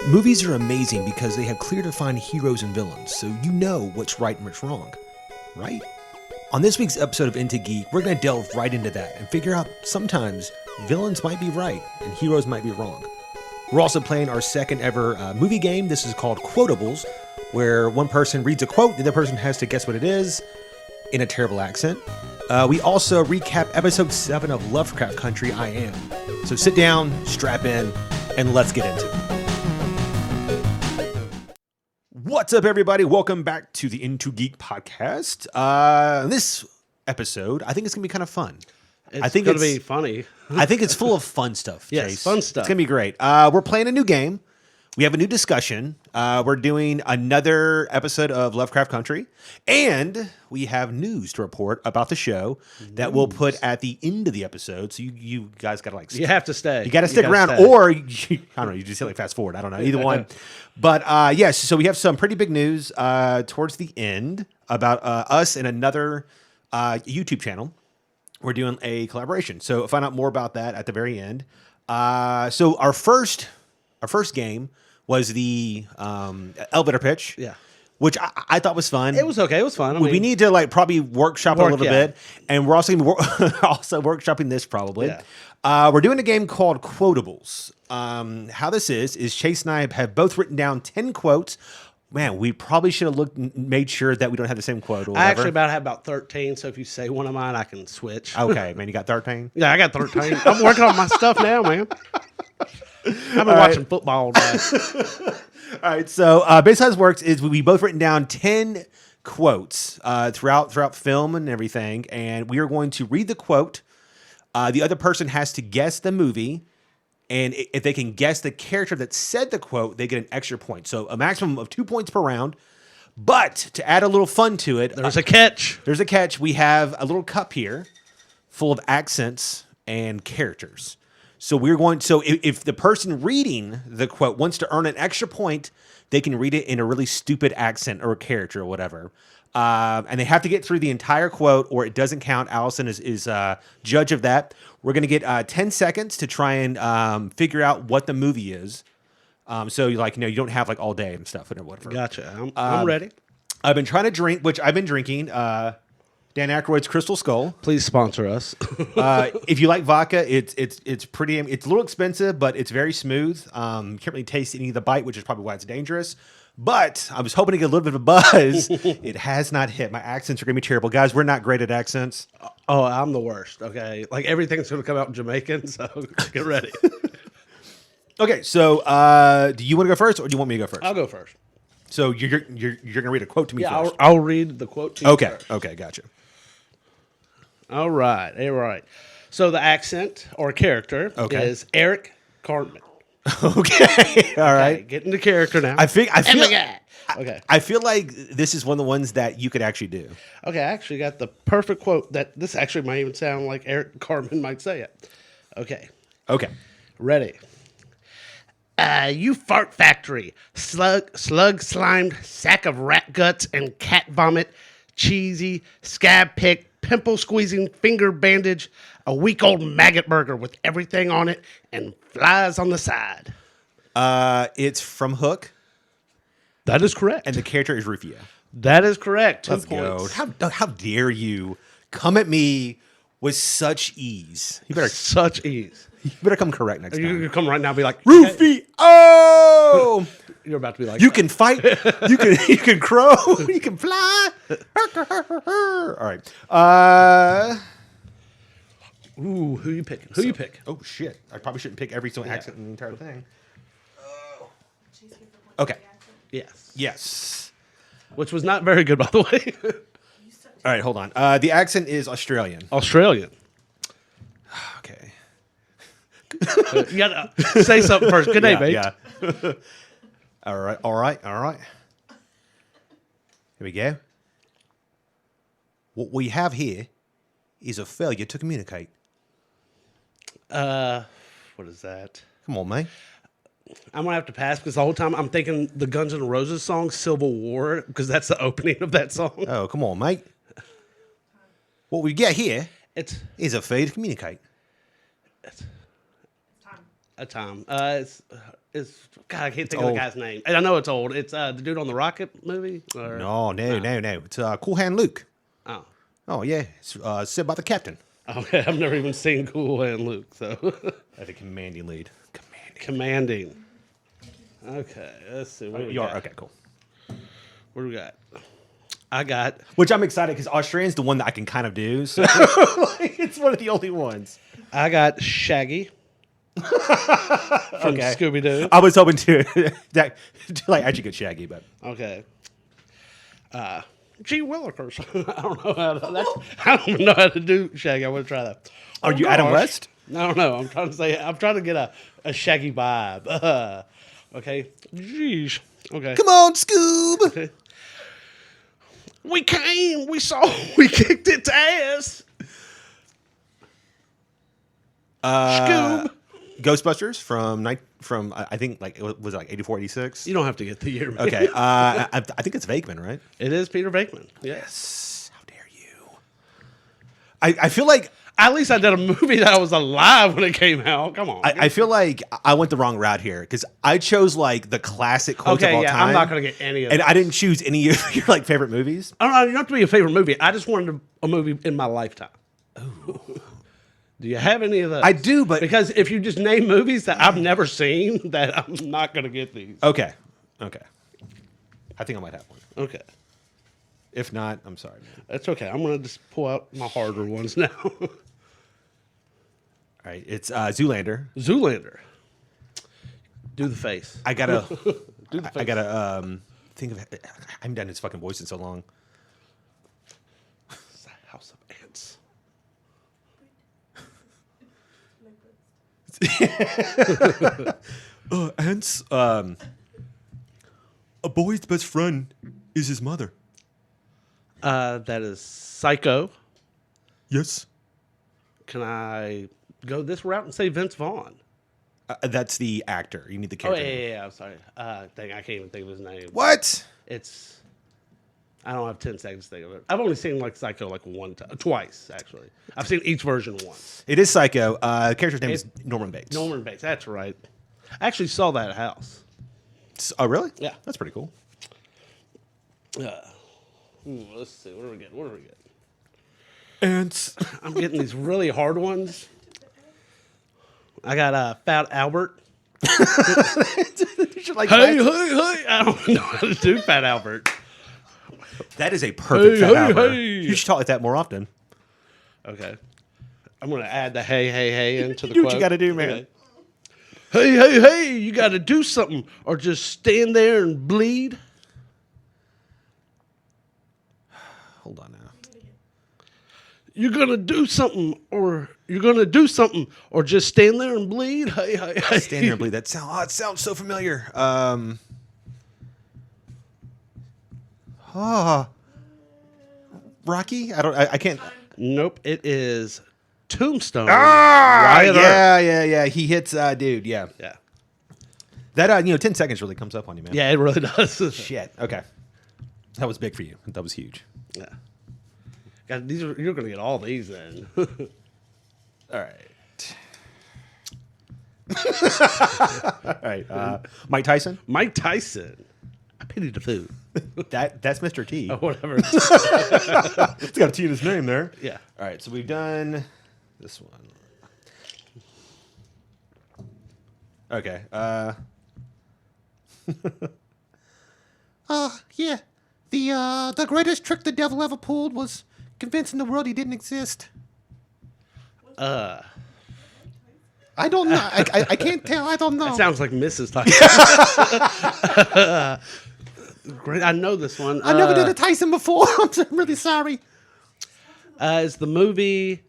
Movies are amazing because they have clear defined heroes and villains, so you know what's right and what's wrong, right? On this week's episode of Into Geek, we're going to delve right into that and figure out sometimes villains might be right and heroes might be wrong. We're also playing our second ever movie game. This is called Quotables, where one person reads a quote, the other person has to guess what it is in a terrible accent. We also recap episode 7 of Lovecraft Country, I Am. So sit down, strap in, and let's get into it. What's up, everybody? Welcome back to the Into Geek podcast. This episode, I think it's going to be kind of fun. It's going to be funny. I think it's full of fun stuff, Yes, Chase. fun stuff. It's going to be great. We're playing a new game. We have a new discussion. We're doing another episode of Lovecraft Country. And we have news to report about the show that we'll put at the end of the episode. So you guys got to like... You have to stay. You got to stick around. Or, I don't know, you just hit like fast forward. I don't know. Either one. But yes, so we have some pretty big news towards the end about us and another YouTube channel. We're doing a collaboration. So find out more about that at the very end. So our first game was the elevator pitch. Yeah. Which I thought was fun. It was okay. It was fun. I mean, we need to like probably workshop it a little bit. And we're also going to be also workshopping this probably. Yeah. We're doing a game called Quotables. How this is Chase and I have both written down 10 quotes. Man, we probably should have made sure that we don't have the same quote or whatever. I actually have about 13, so if you say one of mine, I can switch. Okay, man, you got 13? Yeah, I got 13. I'm working on my stuff now, man. I've been watching football all day. All right, so basically how this works is we both written down 10 quotes throughout film and everything, and we are going to read the quote. The other person has to guess the movie. And if they can guess the character that said the quote, they get an extra point. So a maximum of 2 points per round. But to add a little fun to it... There's a catch. There's a catch. We have a little cup here full of accents and characters. So we're going... So if the person reading the quote wants to earn an extra point, they can read it in a really stupid accent or a character or whatever. And they have to get through the entire quote or it doesn't count. Allison is judge of that. We're going to get 10 seconds to try and figure out what the movie is. So you don't have like all day and stuff and whatever. Gotcha. I'm ready. I've been trying to drink, which I've been drinking Dan Aykroyd's Crystal Skull. Please sponsor us. If you like vodka, it's pretty. It's a little expensive, but it's very smooth. You can't really taste any of the bite, which is probably why it's dangerous. But I was hoping to get a little bit of a buzz. It has not hit. My accents are going to be terrible. Guys, we're not great at accents. Oh, I'm the worst, okay? Like, everything's going to come out in Jamaican, so get ready. Okay, so do you want to go first, or do you want me to go first? I'll go first. So you're going to read a quote to me first? Yeah, I'll read the quote to you first. Okay, gotcha. All right. So the accent, or character, is Eric Cartman. Okay. All right. Okay, get into character now. I feel Okay. I feel like this is one of the ones that you could actually do. Okay, I actually got the perfect quote that this actually might even sound like Eric Cartman might say it. Okay. Ready. You fart factory, slug slimed sack of rat guts and cat vomit, cheesy, scab pick, pimple squeezing finger bandage, a week old maggot burger with everything on it and flies on the side. It's from Hook. That is correct. And the character is Rufio. That is correct. 2 Let's points. go. How dare you come at me with such ease? You better come correct next time. You come right now and be like, Rufio! Oh! You're about to be like, you can fight. You can crow. You can fly. All right. Ooh, who you picking? Who you pick? Oh shit! I probably shouldn't pick every single accent in the entire thing. Okay. Yes. Which was not very good, by the way. All right, hold on. The accent is Australian. Australian. Okay. You gotta say something first. Good day, mate. Yeah. All right. Here we go. What we have here is a failure to communicate. What is that? Come on, mate. I'm gonna have to pass because the whole time I'm thinking the Guns N' Roses song "Civil War" because that's the opening of that song. Oh, come on, mate. What we get here It's is a failure to communicate. a time. It's God, I can't think of the guy's name. And I know it's old. It's the dude on the Rocket movie. No. It's Cool Hand Luke. Oh. Oh yeah, it's said by the captain. Okay, I've never even seen Cool Hand Luke, so. I have a commanding lead. Commanding. Okay, let's see. What do we got? Okay, cool. What do we got? I got. Which I'm excited because Australian's the one that I can kind of do. So it's one of the only ones. I got Shaggy from Scooby Doo. I was hoping to like actually get Shaggy, but okay. Gee Willikers. I don't know how to. I don't even know how to do Shaggy. I want to try that. Are you Adam West? No. I'm trying to get a Shaggy vibe. Okay. Jeez. Okay. Come on, Scoob. Okay. We came. We saw. We kicked its ass. Scoob. Ghostbusters from I think like it was like 84, 86. You don't have to get the year. Okay. I think it's Venkman, right? It is Peter Venkman. Yes. How dare you? I feel like at least I did a movie that I was alive when it came out. Come on. I feel like I went the wrong route here because I chose like the classic quotes of all time. I'm not gonna get any of. And I didn't choose any of your like favorite movies. I don't know. You don't have to be a favorite movie. I just wanted a movie in my lifetime. Oh. Do you have any of those? I do, but because if you just name movies that I've never seen, that I'm not gonna get these. Okay. I think I might have one. Okay. If not, I'm sorry, man. That's okay. I'm gonna just pull out my harder ones now. All right, it's Zoolander. Zoolander. Do the face. I gotta. Do the face. I gotta think of. I haven't done his fucking voice in so long. It's a house of ants. Ants. A boy's best friend is his mother. That is Psycho. Yes. Can I go this route and say Vince Vaughn? That's the actor. You need the Oh, character. yeah. I'm sorry. Dang, I can't even think of his name. What? I don't have 10 seconds to think of it. I've only seen like Psycho like twice, actually. I've seen each version once. It is Psycho. The character's name is Norman Bates. Norman Bates, that's right. I actually saw that house. Oh, really? Yeah. That's pretty cool. Let's see. What do we get? Ants. I'm getting these really hard ones. I got Fat Albert. Like hey! I don't know how to do Fat Albert. That is a perfect Fat Albert. Hey. You should talk like that more often. Okay. I'm going to add the hey into the Do quote. what you got to do, man. Okay. Hey, you got to do something or just stand there and bleed. Hold on now. You're going to do something or just stand there and bleed. Hey. Stand there and bleed. It sounds so familiar. Rocky? I can't. Nope, it is Tombstone. Yeah. He hits dude. Yeah. That 10 seconds really comes up on you, man. Yeah, it really does. Shit. Okay. That was big for you. That was huge. Yeah. God, you're going to get all these then. All right. Mike Tyson. Mike Tyson. I pity the food. That's Mr. T. Oh, whatever. It's got a T in his name there. Yeah. All right. So we've done this one. Okay. Yeah. The greatest trick the devil ever pulled was convincing the world he didn't exist. I don't know. I can't tell. I don't know. That sounds like Mrs. Tyson. Great. I know this one. I never did a Tyson before. I'm really sorry. It's the movie.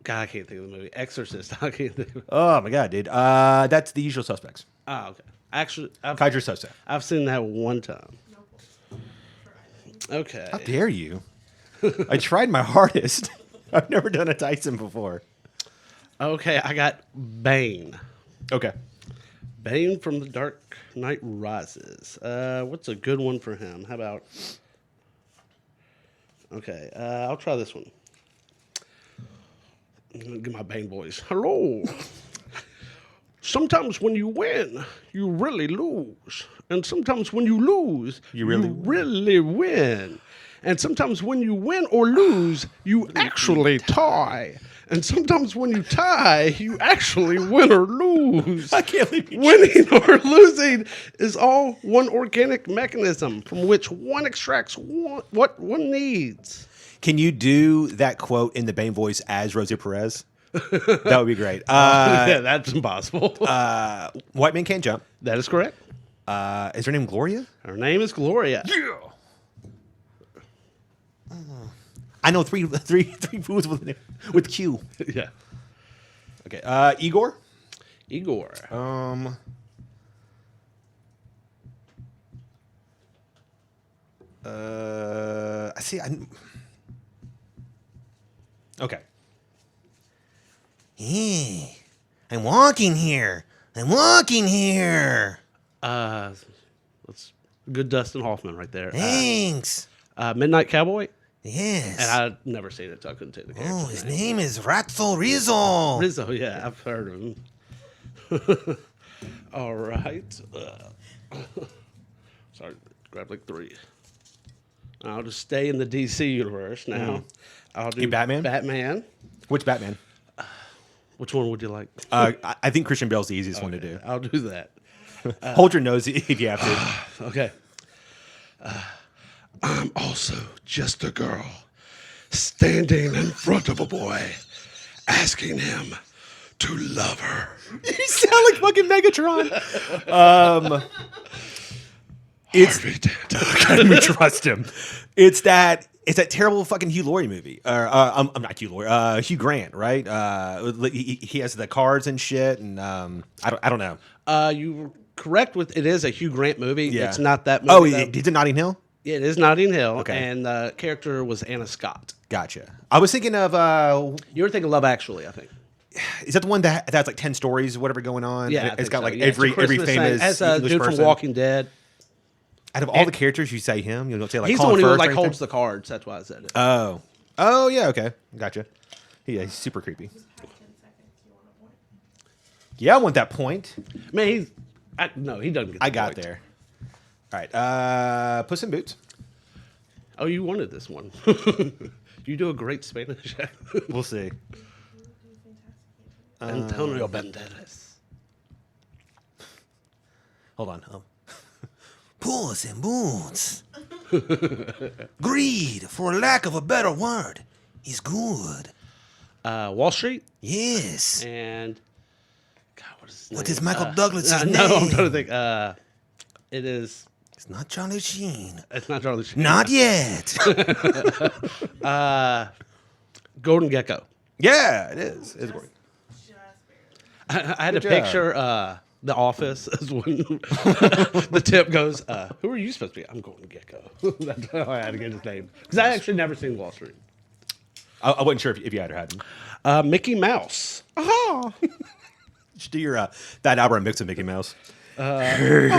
God, I can't think of the movie. Exorcist. I can't think of it. Oh my god, dude. That's The Usual Suspects. Oh, okay. Actually, Kaiser Sosa. I've seen that one time. Okay. How dare you? I tried my hardest. I've never done a Tyson before. Okay, I got Bane. Okay. Bane from The Dark Knight Rises. What's a good one for him? How about... Okay, I'll try this one. Get my Bane voice. Hello. Sometimes when you win, you really lose. And sometimes when you lose, you really win. And sometimes when you win or lose, you actually tie. And sometimes when you tie, you actually win or lose. I can't believe you Winning or losing is all one organic mechanism from which one extracts what one needs. Can you do that quote in the Bane voice as Rosie Perez? That would be great. Yeah, that's impossible. White Man Can't Jump. That is correct. Is her name Gloria? Her name is Gloria. Yeah. I know three foods with Q. Yeah. Okay. Igor. Igor. I see. Okay. Hey, I'm walking here. That's good Dustin Hoffman right there. Thanks. Midnight Cowboy. Yes. And I'd never seen it, so I couldn't take the character. Oh, his name is Ratzel Rizzo. Rizzo, yeah, I've heard of him. All right. Sorry, grab like 3. I'll just stay in the DC universe now. I'll do Batman? Batman. Which Batman? Which one would you like? I think Christian Bale's the easiest one to do. I'll do that. Hold your nose if you have to. Okay. I'm also just a girl standing in front of a boy, asking him to love her. You sound like fucking Megatron. Harvey Dent. Can we trust him? It's that terrible fucking Hugh Laurie movie. I'm not Hugh Laurie. Hugh Grant, right? He has the cards and shit, and I don't know. You were correct with it is a Hugh Grant movie. Yeah. It's not that movie. Oh, though. is it Notting Hill? Yeah, it is Notting Hill. Okay. And the character was Anna Scott. Gotcha. I was thinking of You were thinking Love Actually, I think. is that the one that has like 10 stories or whatever going on? Yeah, And I it's think got so. like Yeah, it's a every Christmas famous thing. As English dude person. from Walking Dead. Out of all the characters, you say him. You don't say like He's the Colin one who Firth or like anything? holds the cards. That's why I said it. Oh yeah, okay, gotcha. Yeah, he's super creepy. Yeah, I want that point. Man, no, he doesn't get the I got point. there. All right, Puss in Boots. Oh, you wanted this one. You do a great Spanish accent. We'll see. Antonio Banderas. Hold on. Puss in Boots. Greed, for lack of a better word, is good. Wall Street. Yes. And God, what is his name? What is Michael Douglas's name? No, I'm trying to think. It is. It's not Charlie Sheen. It's not Charlie Sheen. Not yet. Golden Gecko. Yeah, it is. It's great. I had Good to job. picture The Office as when the tip goes, who are you supposed to be? I'm Golden Gecko. That's how I had to get his name. Because I actually never seen Wall Street. I wasn't sure if you had him. Mickey Mouse. Aha! Just do your that Albert mix of Mickey Mouse. Yeah.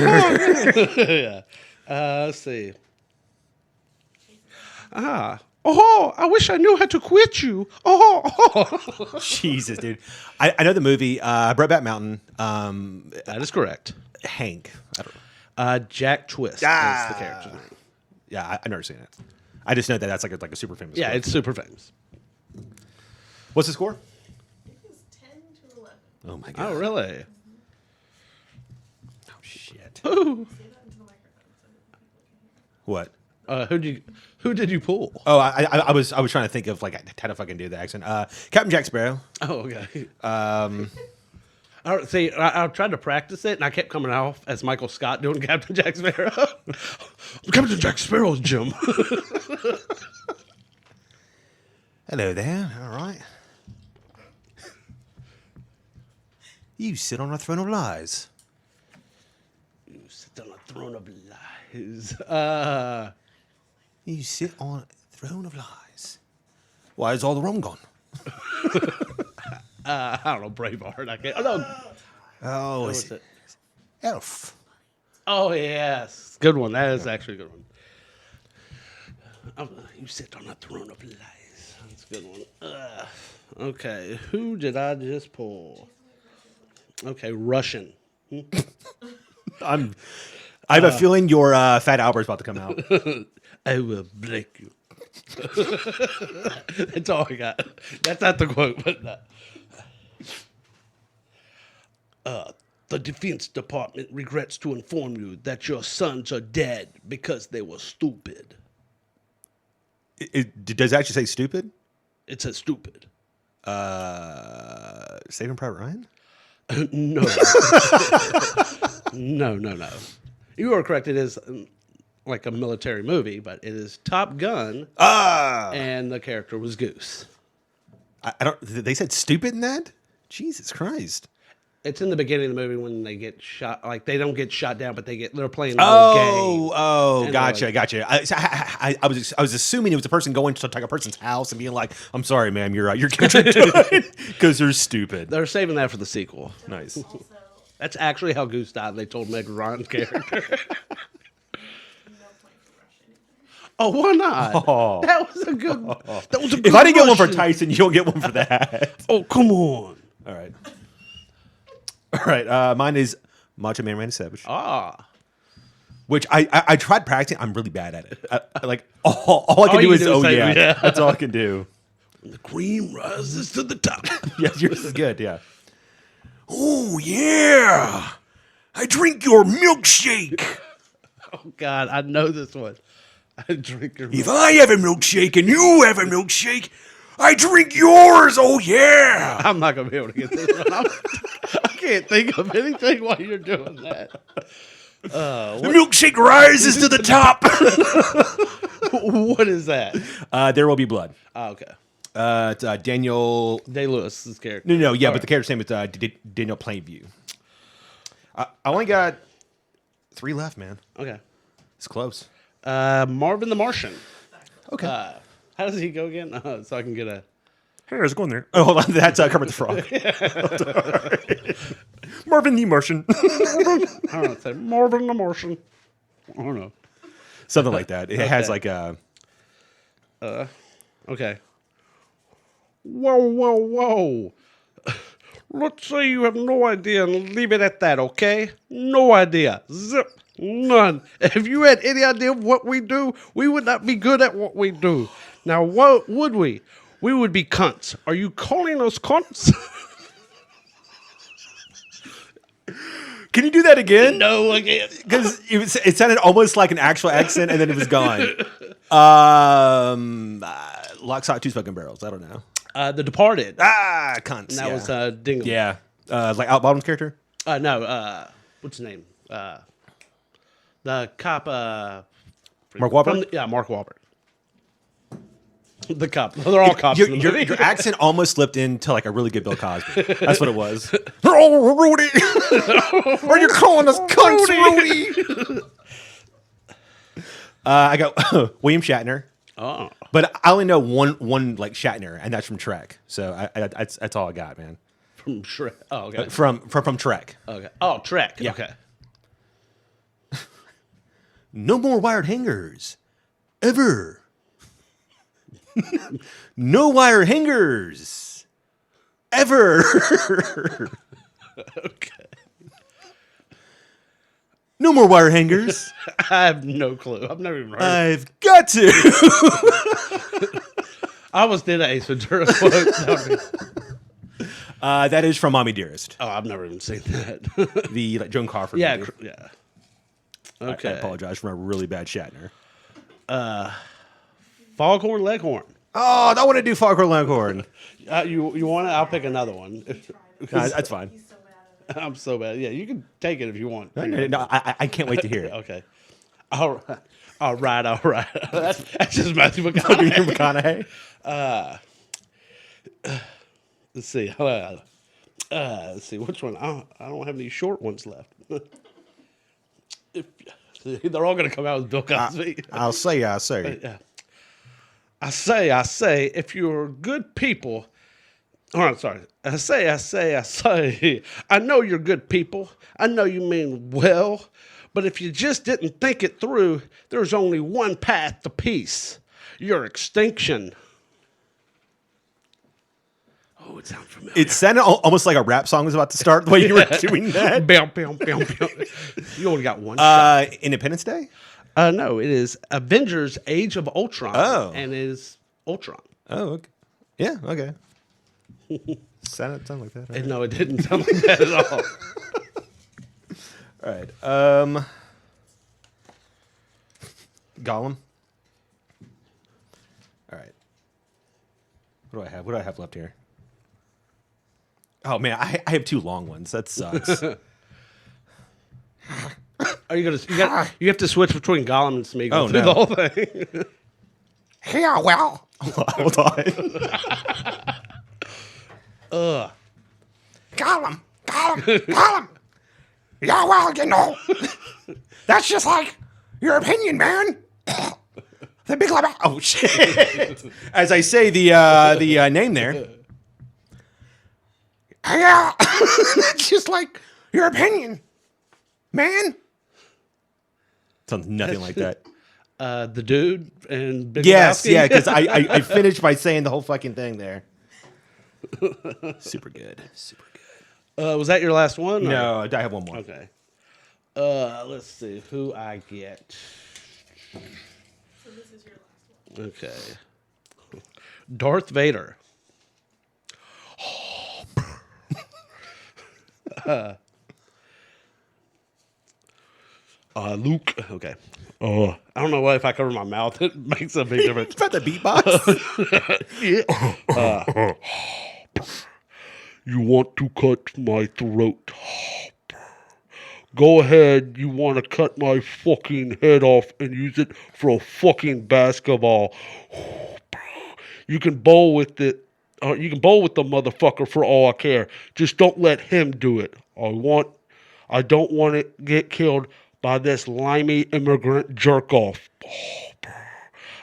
Let's see. Oh, I wish I knew how to quit you. Oh. Jesus, dude. I know the movie Brokeback Mountain. That is correct. Hank. I don't know. Jack Twist is the character's name. Yeah, I've never seen it. I just know that that's like a super famous. Yeah, quote. it's super famous. What's the score? It was 10-11. Oh my god. Oh, really? Oh shit. Ooh. Say that into the microphone so that people can hear. What? Who did you pull? Oh, I was trying to think of like how to fucking do the accent. Captain Jack Sparrow. Oh, okay. See, I tried to practice it, and I kept coming off as Michael Scott doing Captain Jack Sparrow. Captain Jack Sparrow's Jim. Hello there. All right. You sit on a throne of lies. You sit on a throne of lies. You sit on a throne of lies. Why is all the rum gone? I don't know, Braveheart. I can't. Oh, no. Oh, What it's was it? Elf. Oh, yes. Good one. That is actually a good one. You sit on a throne of lies. That's a good one. Okay, who did I just pull? Okay, Russian. I have a feeling your Fat Albert's about to come out. I will break you. That's all I got. That's not the quote, but the Defense Department regrets to inform you that your sons are dead because they were stupid. Does it actually say stupid? It says stupid. Saving Private Ryan? No. No. You are correct. It is like a military movie, but it is Top Gun. And the character was Goose. I don't. They said stupid in that? Jesus Christ. It's in the beginning of the movie when they get shot. Like, they don't get shot down, but they're playing the whole game. Oh, And gotcha. I was assuming it was a person going to like a person's house and being like, "I'm sorry, ma'am, you're because they're stupid." They're saving that for the sequel. Nice. Also, That's actually how Goose died. They told Meg Ryan's character. no point for Russian either. Oh, why not? Oh. That was a good. That was a good If I didn't get one for Russian. Tyson, you don't get one for that. Oh, come on. All right. Mine is Macho Man Randy Savage, which I tried practicing. I'm really bad at it. All I can do you is do is say, yeah. That's all I can do. The cream rises to the top. Yes, yours is good. Yeah. Oh yeah, I drink your milkshake. Oh, God, I know this one. I drink your If I have a milkshake and you have a milkshake, I drink yours. Oh yeah. I'm not going to be able to get this one. I can't think of anything while you're doing that. The milkshake rises to the top. What is that? There will be blood. Oh, okay. It's Daniel. Day-Lewis's character. No, yeah, All but the character's name is Daniel Plainview. I only got 3 left, man. Okay. It's close. Marvin the Martian. Okay. How does he go again? So I can get a... Hey, how's it going there? Oh, hold on. That's Kermit the Frog. Marvin the Martian. I don't know. Say Marvin the Martian. I don't know. Something like that. It has like a... Okay. Whoa. Let's say you have no idea and leave it at that, okay? No idea. Zip. None. If you had any idea of what we do, we would not be good at what we do. Now, what would we? We would be cunts. Are you calling us cunts? Can you do that again? No, again. Because it sounded almost like an actual accent, and then it was gone. Lock, Stock, Two Smoking Barrels. I don't know. The Departed. Cunts. And that was Dingle. Yeah. Like Al Bottom's character? No. What's his name? The cop. Mark Wahlberg? Yeah, Mark Wahlberg. The cop. They're all cops. in the movie. Your accent almost slipped into like a really good Bill Cosby. That's what it was. Oh, Rudy! Are you calling us cunts, Rudy? I got William Shatner. Oh. But I only know one like Shatner, and that's from Trek. So that's all I got, man. From Shrek. Oh, okay. From Trek. Okay. Oh, Trek. Yeah. Okay. No more wired hangers. Ever. No wire hangers. Ever. Okay. No more wire hangers. I have no clue. I've never even heard of it. I've got to. I almost did an Ace Ventura quote. That is from Mommy Dearest. Oh, I've never even seen that. The Joan Crawford Yeah. movie. Yeah. I Okay. apologize for my really bad Shatner. Foghorn Leghorn. Oh, I want to do Foghorn Leghorn. You want it? I'll pick another one. No, that's fine. He's so bad at it. I'm so bad. Yeah, you can take it if you want. No, I can't wait to hear it. Okay. All right. That's just Matthew McConaughey. McConaughey. Let's see. Let's see which one. I don't have any short ones left. They're all going to come out with Bill Cosby. I'll say. Yeah. I say, if you're good people. Oh, I'm sorry. I say. I know you're good people. I know you mean well. But if you just didn't think it through, there's only one path to peace: your extinction. Oh, it sounds familiar. It sounded almost like a rap song was about to start the way you were doing that. Bam, bam, bam, bam. You only got one shot. Independence Day? No, it is Avengers Age of Ultron. Oh. And it is Ultron. Oh, okay. Yeah, okay. Sound like that. Right? No, it didn't sound like that at all. All right. Gollum. All right. What do I have? What do I have left here? Oh man, I have two long ones. That sucks. Are you gonna? You have to switch between Gollum and Smeagol through the whole thing. Yeah, well, hold on. Gollum. Yeah, well, you know, that's just like your opinion, man. The Big Lebowski. Oh shit! As I say the name there. Yeah, that's just like your opinion, man. Sounds nothing like that. The dude and Big Yes, Lebowski. yeah, because I finished by saying the whole fucking thing there. Super good. Was that your last one? No, I have one more. Okay. Let's see who I get. So this is your last one. Okay. Darth Vader. Luke. Okay. I don't know why if I cover my mouth, it makes a big difference. It's about the beatbox. You want to cut my throat. Go ahead, you want to cut my fucking head off and use it for a fucking basketball. You can bowl with it. You can bowl with the motherfucker for all I care. Just don't let him do it. I don't want to get killed by this limey immigrant jerk off.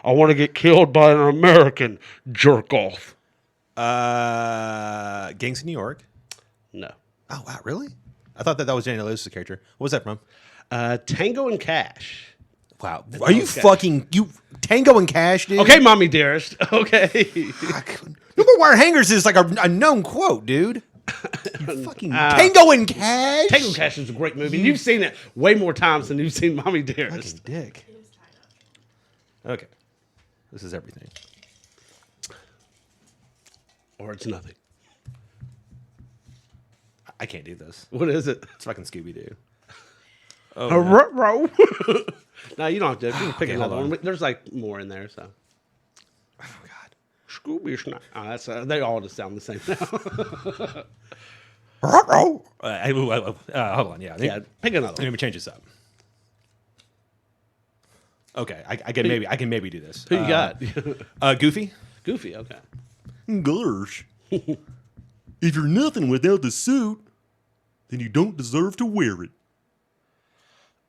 I want to get killed by an American jerk off. Gangs of New York. No. Oh wow, really? I thought that was Daniel Lewis' character. What was that from? Tango and Cash. Wow, are you fucking Tango and Cash, dude? Okay, mommy dearest. Okay. Number Wire Hangers is like a known quote, dude. You fucking Tango and Cash. Tango and Cash is a great movie. You've seen it way more times than you've seen Mommy Dearest. Fucking dick. It is tied up. Okay, this is everything. Or it's nothing. I can't do this. What is it? It's fucking Scooby Doo. No, you don't have to. You can pick Okay, another hold on. one. There's like more in there, so. Oh God. Scooby Snack. Oh, that's they all just sound the same now. Hold on, yeah. Yeah, pick another Let one. me change this up. Okay, I can maybe do this. Who you got? Goofy. Goofy, okay. Gosh. If you're nothing without the suit, then you don't deserve to wear it.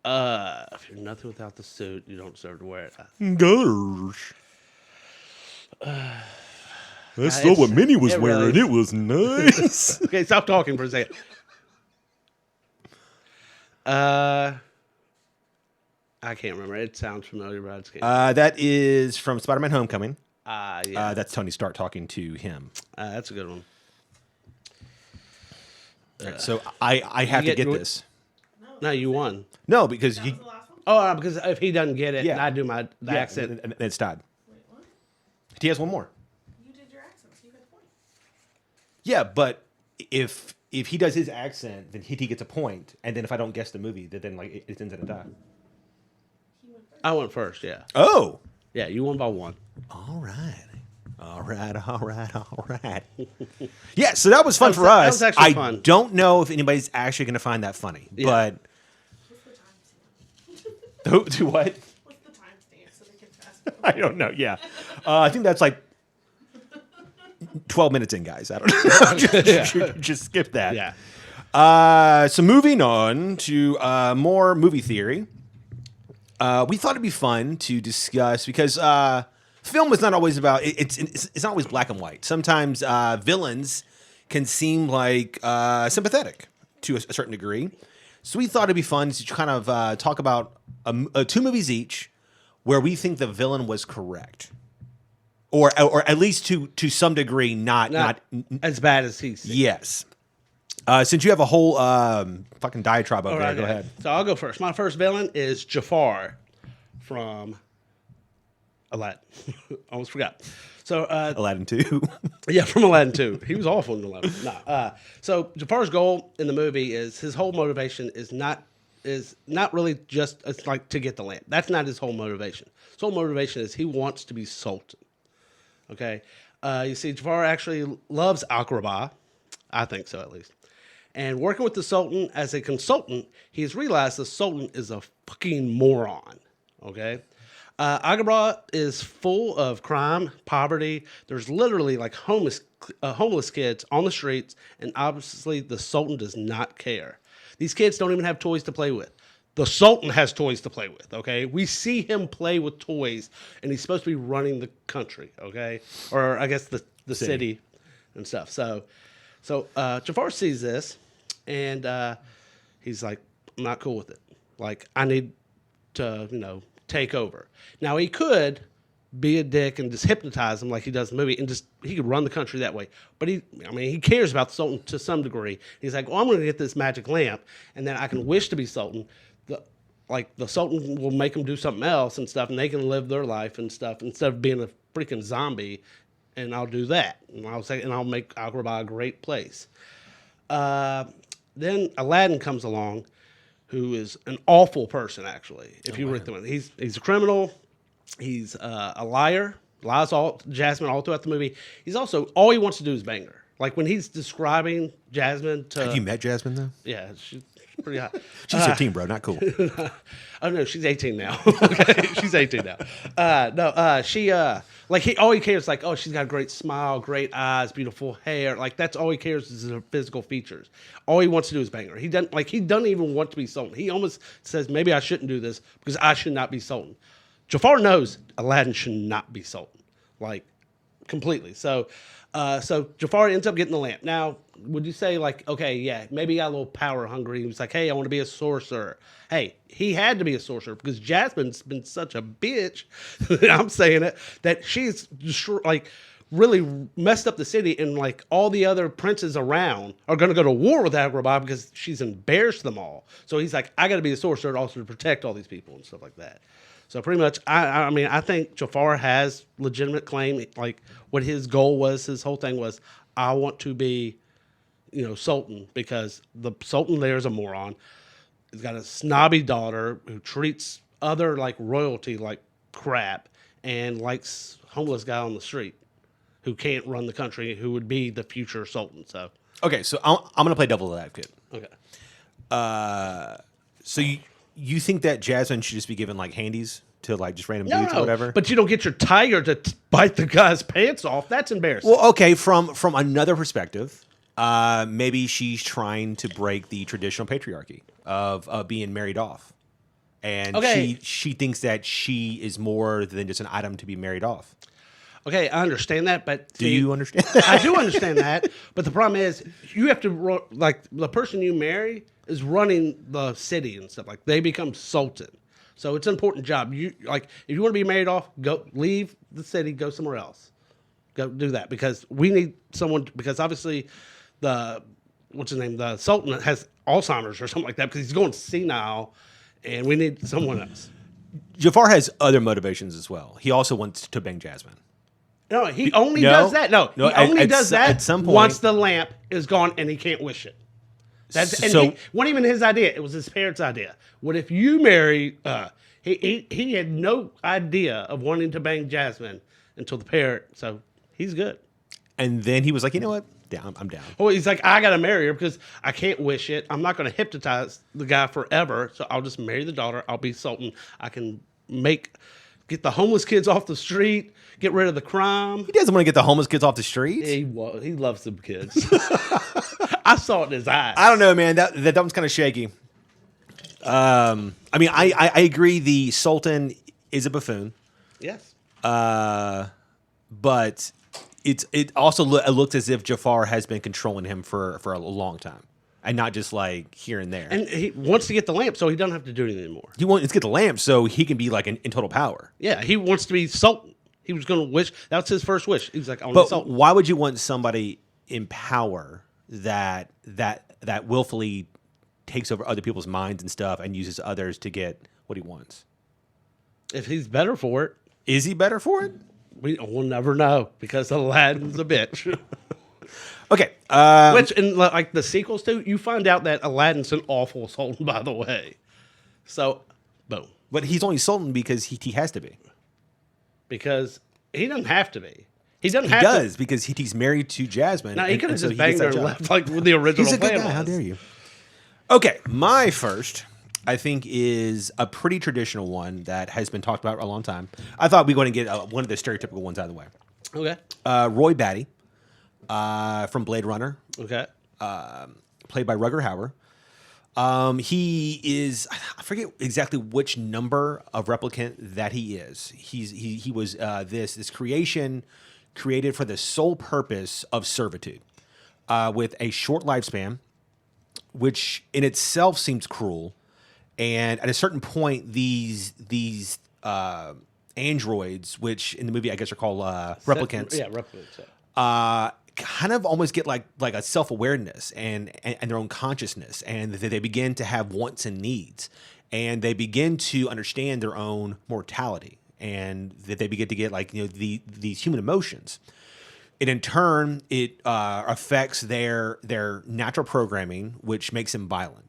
If you're nothing without the suit, you don't deserve to wear it. Gosh. I saw what Minnie was wearing. It was nice. Okay, stop talking for a second. I can't remember. It sounds familiar, but I just can't. That is from Spider-Man Homecoming. Yeah. That's Tony Stark talking to him. That's a good one. Right, so I have to get this. No, you won. No, because That you. was the last one? Oh, because if he doesn't get it, Yeah. and I do the accent. and it's tied. Wait, what? He has one more. You did your accents. You got a point. Yeah, but if he does his accent, then he gets a point, and then if I don't guess the movie, then like it ends in a tie. He went first. I went first, yeah. Oh. Yeah, you won by one. All right. Yeah, so that was fun for us. That was actually I fun. don't know if anybody's actually going to find that funny, Yeah. What's the timestamp? to what? What's the timestamp so they can fast forward? I don't know. Yeah, I think that's like 12 minutes in, guys. I don't know. Just skip that. Yeah. So moving on to more movie theory. We thought it'd be fun to discuss because film is not always about it's not always black and white. Sometimes villains can seem like sympathetic to a certain degree. So we thought it'd be fun to kind of talk about two movies each where we think the villain was correct. or at least to some degree, not as bad as he's. Yes. Since you have a whole fucking diatribe over there, go ahead. So I'll go first. My first villain is Jafar from Aladdin. Almost forgot. So Aladdin 2. Yeah, from Aladdin 2. He was awful in Aladdin. Nah. So Jafar's goal in the movie is his whole motivation is not really just it's like to get the lamp. That's not his whole motivation. His whole motivation is he wants to be Sultan. Okay? You see, Jafar actually loves Aqrabah. I think so, at least. And working with the Sultan as a consultant, he's realized the Sultan is a fucking moron. Okay? Aqrabah is full of crime, poverty. There's literally like homeless kids on the streets, and obviously the Sultan does not care. These kids don't even have toys to play with. The Sultan has toys to play with, okay? We see him play with toys, and he's supposed to be running the country, okay? Or I guess the city and stuff. So Jafar sees this, and he's like, I'm not cool with it. Like, I need to, take over. Now, he could be a dick and just hypnotize him like he does in the movie, and he could run the country that way. But he cares about the Sultan to some degree. He's like, well, I'm going to get this magic lamp, and then I can wish to be Sultan. The Sultan will make them do something else and stuff, and they can live their life and stuff instead of being a freaking zombie. And I'll do that, and I'll make Aqrabah a great place. Then Aladdin comes along, who is an awful person, actually. If you read them, he's a criminal. He's a liar. Lies Jasmine all throughout the movie. He's also all he wants to do is bang her. Like when he's describing Jasmine to. Have you met Jasmine though? Yeah, she's pretty hot. She's 15, bro. Not cool. Oh no, she's 18 now. Okay, she's 18 now. She all he cares is like, oh, she's got a great smile, great eyes, beautiful hair. Like that's all he cares is her physical features. All he wants to do is bang her. He doesn't even want to be Sultan. He almost says maybe I shouldn't do this because I should not be Sultan. Jafar knows Aladdin should not be Sultan, like completely. So Jafar ends up getting the lamp. Now, would you say like, okay, yeah, maybe he got a little power hungry. He was like, hey, I want to be a sorcerer. Hey, he had to be a sorcerer because Jasmine's been such a bitch. I'm saying it that she's really messed up the city, and like all the other princes around are going to go to war with Aqrabah because she's embarrassed them all. So he's like, I got to be a sorcerer also to protect all these people and stuff like that. So pretty much, I think Jafar has legitimate claim. Like what his goal was, his whole thing was, I want to be, Sultan because the Sultan there is a moron. He's got a snobby daughter who treats other like royalty like crap and likes homeless guy on the street who can't run the country, who would be the future Sultan. So okay, so I'm gonna play devil's advocate. Okay. So you think that Jasmine should just be given like handies to like just random dudes or whatever? But you don't get your tiger to bite the guy's pants off. That's embarrassing. Well, okay, from another perspective, maybe she's trying to break the traditional patriarchy of being married off, and she thinks that she is more than just an item to be married off. Okay, I understand that, but do you understand? I do understand that, but the problem is you have to like the person you marry is running the city and stuff. Like they become Sultan, so it's an important job. You like if you want to be married off, go leave the city, go somewhere else, go do that because we need someone. Because obviously, the Sultan has Alzheimer's or something like that because he's going senile, and we need someone else. Jafar has other motivations as well. He also wants to bang Jasmine. No, he only does that. No, he only does that at some point once the lamp is gone and he can't wish it. It wasn't even his idea. It was his parents' idea. What if you marry? He had no idea of wanting to bang Jasmine until the parent. So he's good. And then he was like, you know what? I'm down. Oh, he's like, I got to marry her because I can't wish it. I'm not going to hypnotize the guy forever. So I'll just marry the daughter. I'll be Sultan. I can get the homeless kids off the street, get rid of the crime. He doesn't want to get the homeless kids off the street. He loves them kids. I saw it in his eyes. I don't know, man. That one's kind of shaky. I agree. The Sultan is a buffoon. Yes. But it also looks as if Jafar has been controlling him for a long time. And not just like here and there. And he wants to get the lamp so he doesn't have to do it anymore. He wants to get the lamp so he can be like in total power. Yeah, he wants to be Sultan. He was going to wish. That's his first wish. He was like, I want to be But Sultan. why would you want somebody in power that willfully takes over other people's minds and stuff and uses others to get what he wants? If he's better for it, Is he better for it? we'll never know because Aladdin's a bitch. Okay. Which in like the sequels too, you find out that Aladdin's an awful sultan, by the way. So, boom. But he's only sultan because he has to be. Because he doesn't have to be. He doesn't He have does to. because he's married to Jasmine. No, he could have so just gets banged that her and job. left like with the original He's a good plan guy. was. How dare you? Okay, my first, I think, is a pretty traditional one that has been talked about for a long time. I thought we'd go ahead and get one of the stereotypical ones out of the way. Okay. Roy Batty from Blade Runner, Okay. played by Rutger Hauer. He is, I forget exactly which number of replicant that he is. He was this creation created for the sole purpose of servitude, with a short lifespan, which in itself seems cruel. And at a certain point, these androids, which in the movie I guess are called replicants, Yeah, replicants. Yeah. kind of almost get like a self-awareness and their own consciousness, and they begin to have wants and needs, and they begin to understand their own mortality, and that they begin to get like these human emotions. And in turn, it affects their natural programming, which makes them violent.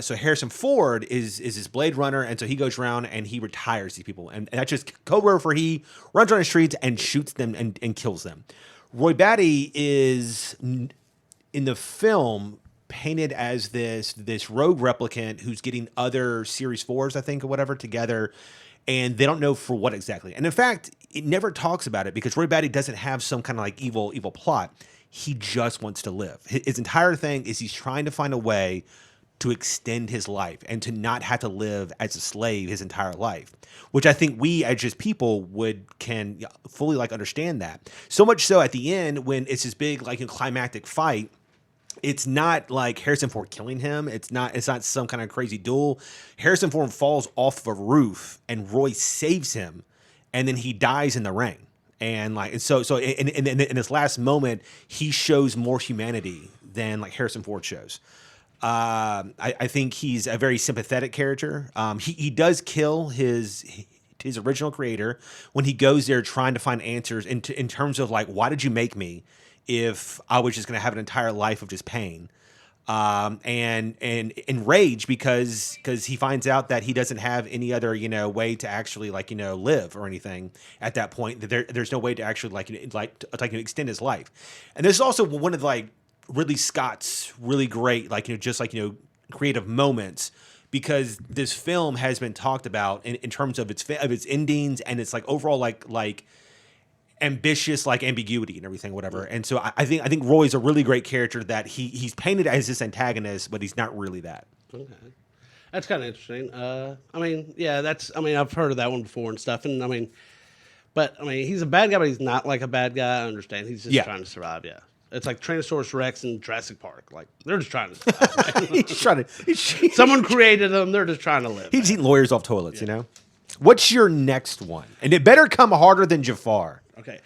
So Harrison Ford is this Blade Runner, and so he goes around and he retires these people, and that's just code word for he runs around the streets and shoots them and kills them. Roy Batty is in the film painted as this rogue replicant who's getting other Series 4s, I think, or whatever, together, and they don't know for what exactly. And in fact, it never talks about it because Roy Batty doesn't have some kind of like evil plot. He just wants to live. His entire thing is he's trying to find a way to extend his life and to not have to live as a slave his entire life, which I think we as just people can fully like understand that. So much so at the end when it's this big like climactic fight, it's not like Harrison Ford killing him. It's not some kind of crazy duel. Harrison Ford falls off of a roof and Roy saves him, and then he dies in the rain. And like so in this last moment, he shows more humanity than like Harrison Ford shows. I think he's a very sympathetic character. He does kill his original creator when he goes there trying to find answers in terms of like, why did you make me if I was just going to have an entire life of just pain? And enraged because he finds out that he doesn't have any other way to actually live or anything at that point. That there's no way to actually extend his life. And this is also one of Ridley Scott's really great creative moments, because this film has been talked about in terms of its endings and its overall ambitious ambiguity and everything, whatever. And so I think Roy's a really great character that he's painted as this antagonist, but he's not really that. Okay. That's kind of interesting. I've heard of that one before and stuff. And he's a bad guy, but he's not like a bad guy. I understand. He's just trying to survive. Yeah. It's like Tyrannosaurus Rex in Jurassic Park. Like, they're just trying to survive. He's just trying to. Someone created them. They're just trying to live. He's eating lawyers off toilets, What's your next one? And it better come harder than Jafar. Okay.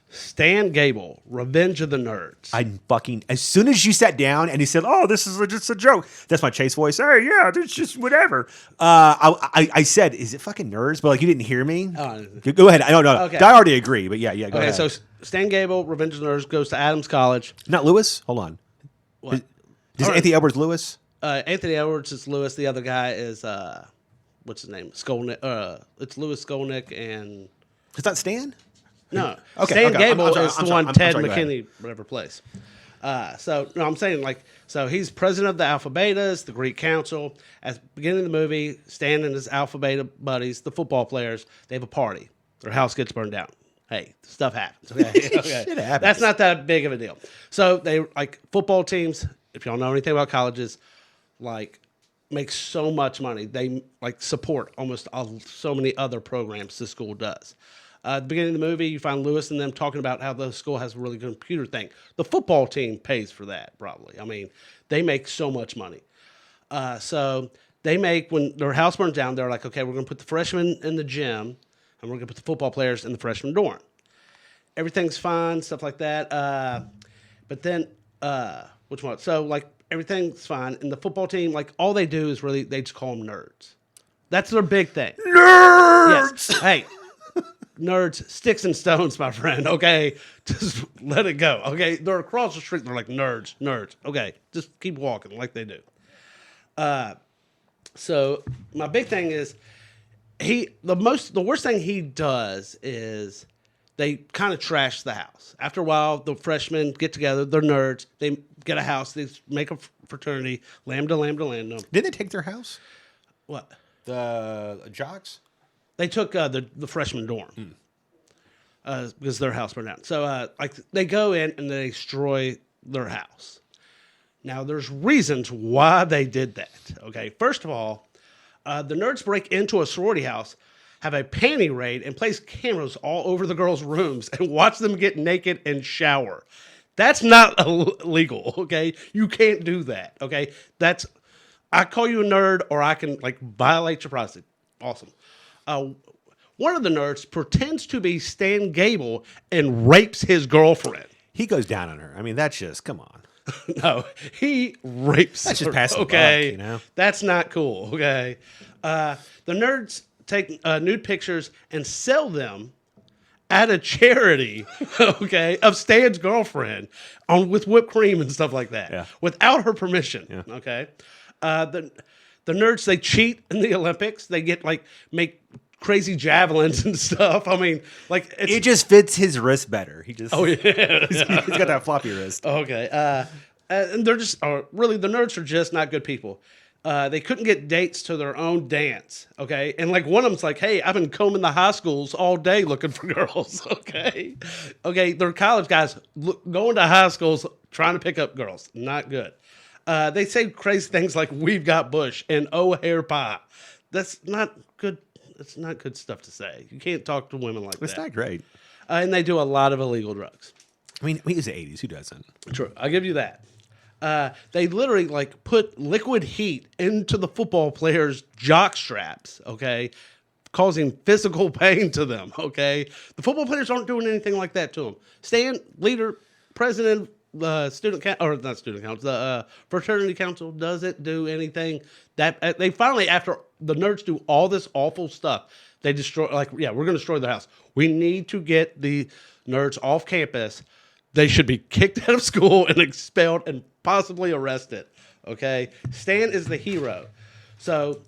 Stan Gable, Revenge of the Nerds. As soon as you sat down and he said, "Oh, this is just a joke," that's my Chase voice. Hey, yeah, it's just whatever. I said, "Is it fucking nerds?" But you didn't hear me. Go ahead. I don't know. Okay. I already agree, but yeah. Go ahead. So Stan Gable, Revenge of the Nerds, goes to Adams College. Not Lewis. Hold on. What? Is Anthony Edwards Lewis? Anthony Edwards is Lewis. The other guy is what's his name? Skolnick. It's Louis Skolnick and. Is that Stan? No. Okay, Stan Gable I'm is the sorry, one I'm Ted sorry, McKinney whatever plays. I'm saying so he's president of the Alpha Betas, the Greek Council. At the beginning of the movie, Stan and his Alpha Beta buddies, the football players, they have a party. Their house gets burned down. Hey, stuff happens. Okay. Shit happens. That's not that big of a deal. So they football teams, if y'all know anything about colleges, make so much money. They support almost so many other programs the school does. At the beginning of the movie, you find Lewis and them talking about how the school has a really good computer thing. The football team pays for that, probably. They make so much money. So they make, when their house burns down, they're like, okay, we're going to put the freshmen in the gym, and and we're going to put the football players in the freshman dorm. Everything's fine, stuff like that. But then, which one? So, like, everything's fine. And the football team, like, all they do is really, they just call them nerds. That's their big thing. Nerds! Yes. Hey, nerds, sticks and stones, my friend, okay? Just let it go, okay? They're across the street. They're like, nerds. Okay, just keep walking like they do. So my big thing is the worst thing he does is they kind of trash the house. After a while, the freshmen get together. They're nerds. They get a house. They make a fraternity. Lambda. Didn't they take their house? What? The jocks? They took the freshman dorm because their house burned down. So like they go in and they destroy their house. Now there's reasons why they did that. Okay, first of all, the nerds break into a sorority house, have a panty raid, and place cameras all over the girls' rooms and watch them get naked and shower. That's not illegal. Okay, you can't do that. Okay, I call you a nerd, or I can like violate your privacy. Awesome. One of the nerds pretends to be Stan Gable and rapes his girlfriend. He goes down on her. I mean, that's just, come on. No, he rapes That's her. just passing Okay, the buck, you know? That's not cool. Okay. The nerds take nude pictures and sell them at a charity, okay, of Stan's girlfriend with whipped cream and stuff like that, without her permission. Yeah. Okay. The nerds, they cheat in the Olympics. They get make crazy javelins and stuff. I mean, it just fits his wrist better. He just he's got that floppy wrist. Okay. And they're just really, the nerds are just not good people. They couldn't get dates to their own dance. Okay. And one of them's like, hey, I've been combing the high schools all day looking for girls. Okay. Okay. They're college guys going to high schools trying to pick up girls. Not good. They say crazy things like "we've got Bush" and "oh hair pie." That's not good. It's not good stuff to say. You can't talk to women like that. It's not great. And they do a lot of illegal drugs. I mean, it was the 80s. Who doesn't? True. I'll give you that. They literally put liquid heat into the football players' jock straps, okay, causing physical pain to them, okay? The football players aren't doing anything like that to them. Stan, leader, president, the fraternity council doesn't do anything. That they finally, after the nerds do all this awful stuff, they destroy. We're going to destroy their house. We need to get the nerds off campus. They should be kicked out of school and expelled and possibly arrested. Okay, Stan is the hero. So,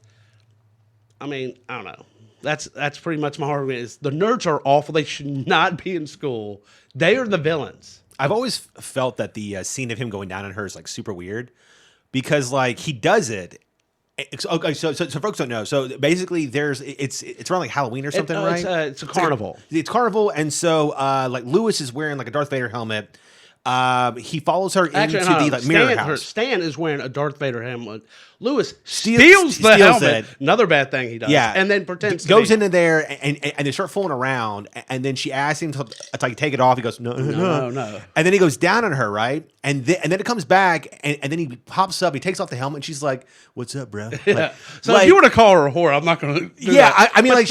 I mean, I don't know. That's pretty much my argument. Is the nerds are awful. They should not be in school. They are the villains. I've always felt that the scene of him going down on her is super weird because he does it. Okay, so folks don't know. So basically, it's around Halloween or something, right? It's a carnival. It's carnival, and so Lewis is wearing a Darth Vader helmet. He follows her into the mirror house. Stan is wearing a Darth Vader helmet. Lewis steals the helmet. Another bad thing he does. Yeah, and then pretends goes into there and they start fooling around. And then she asks him to take it off. He goes no. And then he goes down on her, right? And then it comes back and then he pops up. He takes off the helmet. And she's like, "What's up, bro?" Yeah. So if you were to call her a whore, I'm not going to. Yeah, I mean,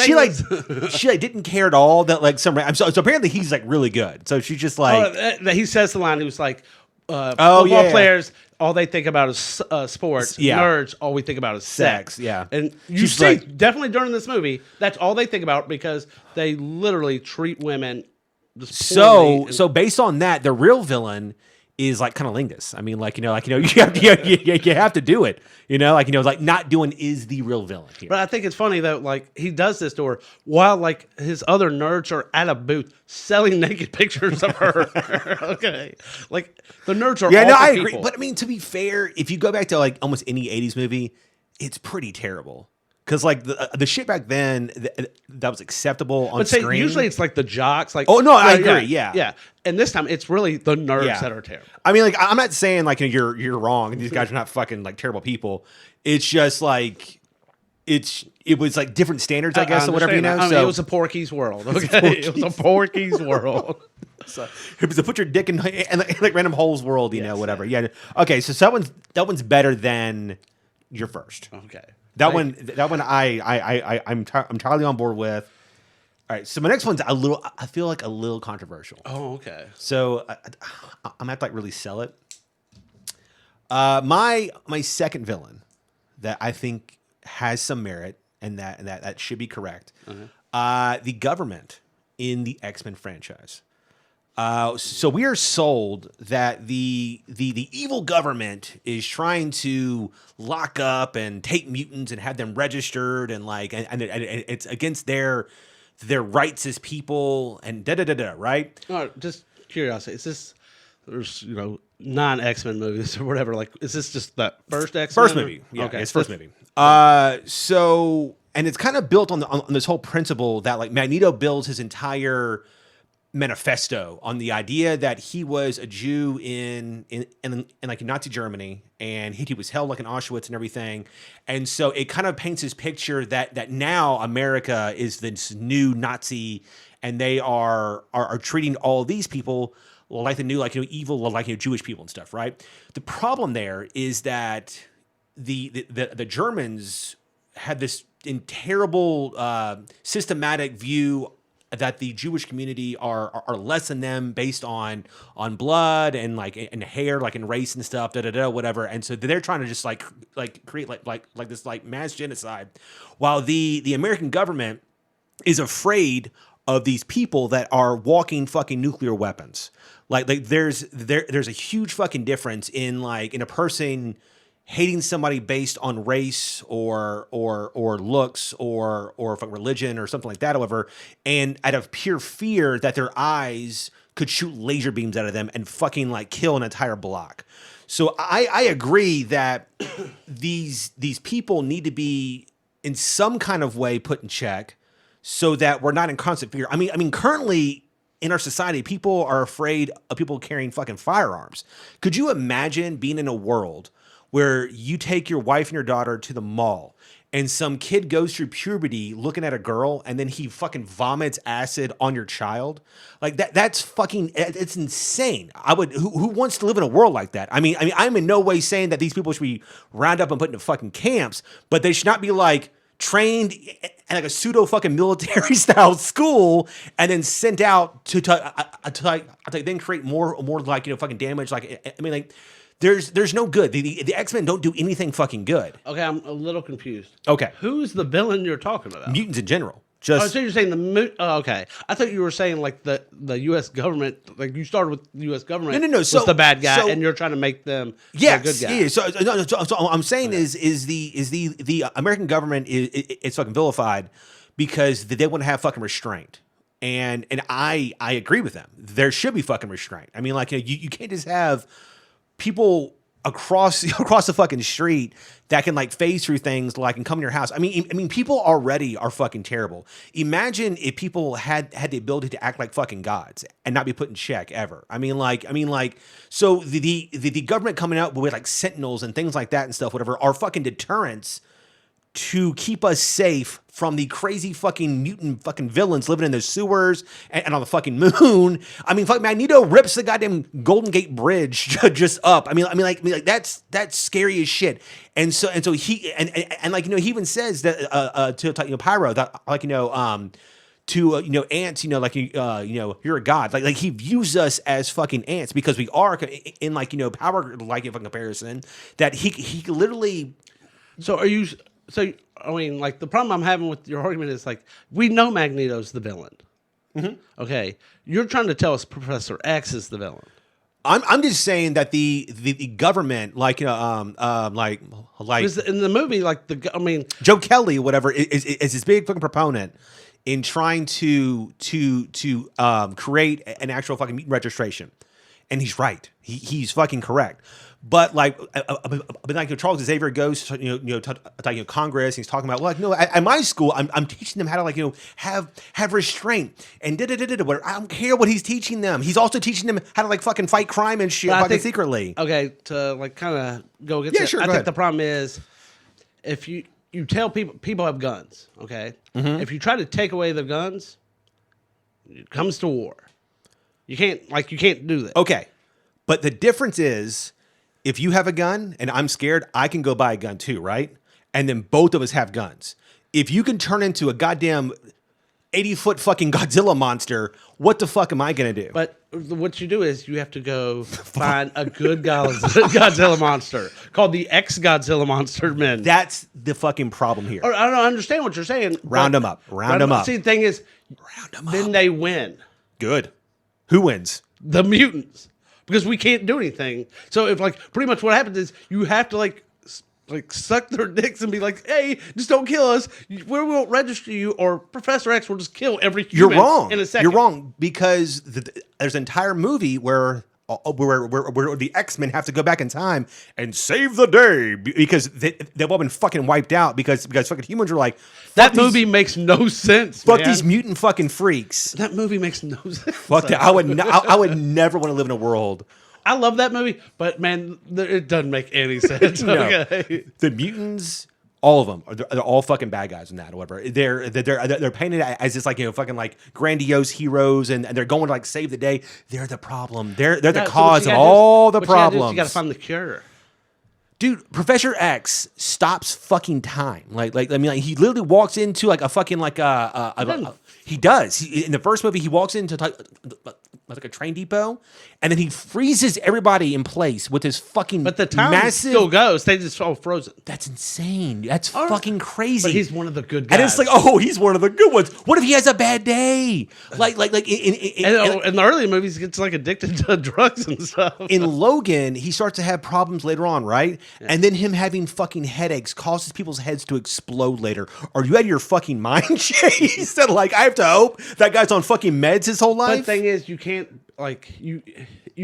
she didn't care at all that so apparently he's really good. So she's just he says the line. He was like, football players, all they think about is sports. Yeah. Nerds, all we think about is sex. Yeah. And you see, definitely during this movie, that's all they think about because they literally treat women just poorly. So based on that, the real villain is cunnilingus. I mean, you have to do it. Not doing is the real villain here. But I think it's funny though, he does this to her while his other nerds are at a booth selling naked pictures of her. Okay, the nerds are. Yeah, no, I agree. But I mean, to be fair, if you go back to almost any '80s movie, it's pretty terrible. Because the shit back then that was acceptable on screen. Usually it's the jocks. Oh no, I agree. Yeah. And this time it's really the nerds that are terrible. I mean, I'm not saying you're wrong and these guys are not fucking terrible people. It's just it was different standards, I guess, or whatever, I mean, it was a Porky's world. Okay, it was a Porky's world. So, it was a put your dick in random holes world, whatever. Yeah. Okay, so that one's better than your first. Okay. That one, I'm entirely on board with. All right, so my next one's I feel like a little controversial. Oh, okay. So I'm gonna have to like really sell it. My second villain that I think has some merit and that should be correct. The government in the X-Men franchise. So we are sold that the evil government is trying to lock up and take mutants and have them registered and it's against their rights as people and right? No, just curiosity. Is this there's non-X-Men movies or whatever? Like, is this just that first X-Men? First movie, yeah, Okay, it's first movie. So and it's kind of built on this whole principle that like Magneto builds his entire manifesto on the idea that he was a Jew in like Nazi Germany and he was held like in Auschwitz and everything. And so it kind of paints this picture that now America is this new Nazi and they are treating all these people like the new, evil, Jewish people and stuff, right? The problem there is that the Germans had this terrible systematic view that the Jewish community are less than them based on blood and and hair, and race and stuff, whatever. And so they're trying to just create this mass genocide, while the American government is afraid of these people that are walking fucking nuclear weapons. There's a huge fucking difference in a person hating somebody based on race or looks or religion or something like that, however, and out of pure fear that their eyes could shoot laser beams out of them and fucking kill an entire block. So I agree that these people need to be in some kind of way put in check so that we're not in constant fear. I mean, currently in our society, people are afraid of people carrying fucking firearms. Could you imagine being in a world where you take your wife and your daughter to the mall and some kid goes through puberty looking at a girl and then he fucking vomits acid on your child? That's fucking, it's insane. Who wants to live in a world like that? I mean, I'm in no way saying that these people should be rounded up and put into fucking camps, but they should not be trained in a pseudo fucking military style school and then sent out to then create more fucking damage. There's no good. The X-Men don't do anything fucking good. Okay, I'm a little confused. Okay. Who's the villain you're talking about? Mutants in general. So you're saying okay. I thought you were saying the U.S. government, you started with the U.S. government No. was the bad guy, and you're trying to make them the good guy. Yeah. So I'm saying is the American government is fucking vilified because they want to have fucking restraint. And I agree with them. There should be fucking restraint. I mean, you can't just have people across the fucking street that can phase through things and come in your house. I mean, people already are fucking terrible. Imagine if people had the ability to act like fucking gods and not be put in check ever. So the government coming out with sentinels and things like that and stuff, whatever, are fucking deterrents to keep us safe from the crazy fucking mutant fucking villains living in the sewers and on the fucking moon. I mean, fuck, Magneto rips the goddamn Golden Gate Bridge just up. I mean, that's scary as shit. And so he he even says that to Pyro that to ants, you're a god. He views us as fucking ants because we are in power in comparison. That he literally. So are you? So, I mean, the problem I'm having with your argument is, we know Magneto's the villain. Mm-hmm. Okay. You're trying to tell us Professor X is the villain. I'm just saying that the government, in the movie, Joe Kelly, whatever, is this big fucking proponent in trying to create an actual fucking mutant registration. And he's right. He's fucking correct. But Charles Xavier goes to Congress, and he's talking about at my school I'm teaching them how to have restraint and whatever. I don't care what he's teaching them. He's also teaching them how to fucking fight crime and shit secretly. Okay, to kind of go against that. Sure, I go think ahead. the problem is if you tell people have guns, okay? Mm-hmm. If you try to take away their guns, it comes to war. You can't do that. Okay. But the difference is, if you have a gun and I'm scared, I can go buy a gun too, right? And then both of us have guns. If you can turn into a goddamn 80-foot fucking Godzilla monster. What the fuck am I gonna do? But what you do is you have to go find a good Godzilla monster called the ex-Godzilla Monster Men. That's the fucking problem here. Or, I don't understand what you're saying. Round them up. Round them up. See, the thing is, Round them then up. they win. Good. Who wins? The mutants. Because we can't do anything. So if like pretty much what happens is you have to like suck their dicks and be like, hey, just don't kill us. We won't register you, or Professor X will just kill every human. You're wrong. In a second. You're wrong because there's an entire movie where the X-Men have to go back in time and save the day because they've all been fucking wiped out because fucking humans are like, that movie makes no sense. Fuck man. these mutant fucking freaks. That movie makes no sense. Fuck that. I would never want to live in a world. I love that movie, but man, it doesn't make any sense. No. Okay. The mutants, all of them, they're all fucking bad guys in that or whatever. They're painted as this like fucking like grandiose heroes, and they're going to like save the day. They're the problem. They're the cause of all the problems. You got to find the cure. Dude, Professor X stops fucking time. Like he literally walks into like a fucking like he does. In the first movie, he walks into like a train depot, and then he freezes everybody in place with his fucking But the town massive. still goes. They just all frozen. That's insane. That's fucking crazy. But he's one of the good guys. And it's like, oh, he's one of the good ones. What if he has a bad day? Like in the early movies, he gets like addicted to drugs and stuff. in Logan, he starts to have problems later on, right? Yeah. And then him having fucking headaches causes people's heads to explode later. Are you out of your fucking mind, Chase? That like I have to hope that guy's on fucking meds his whole life. But the thing is, you can't like you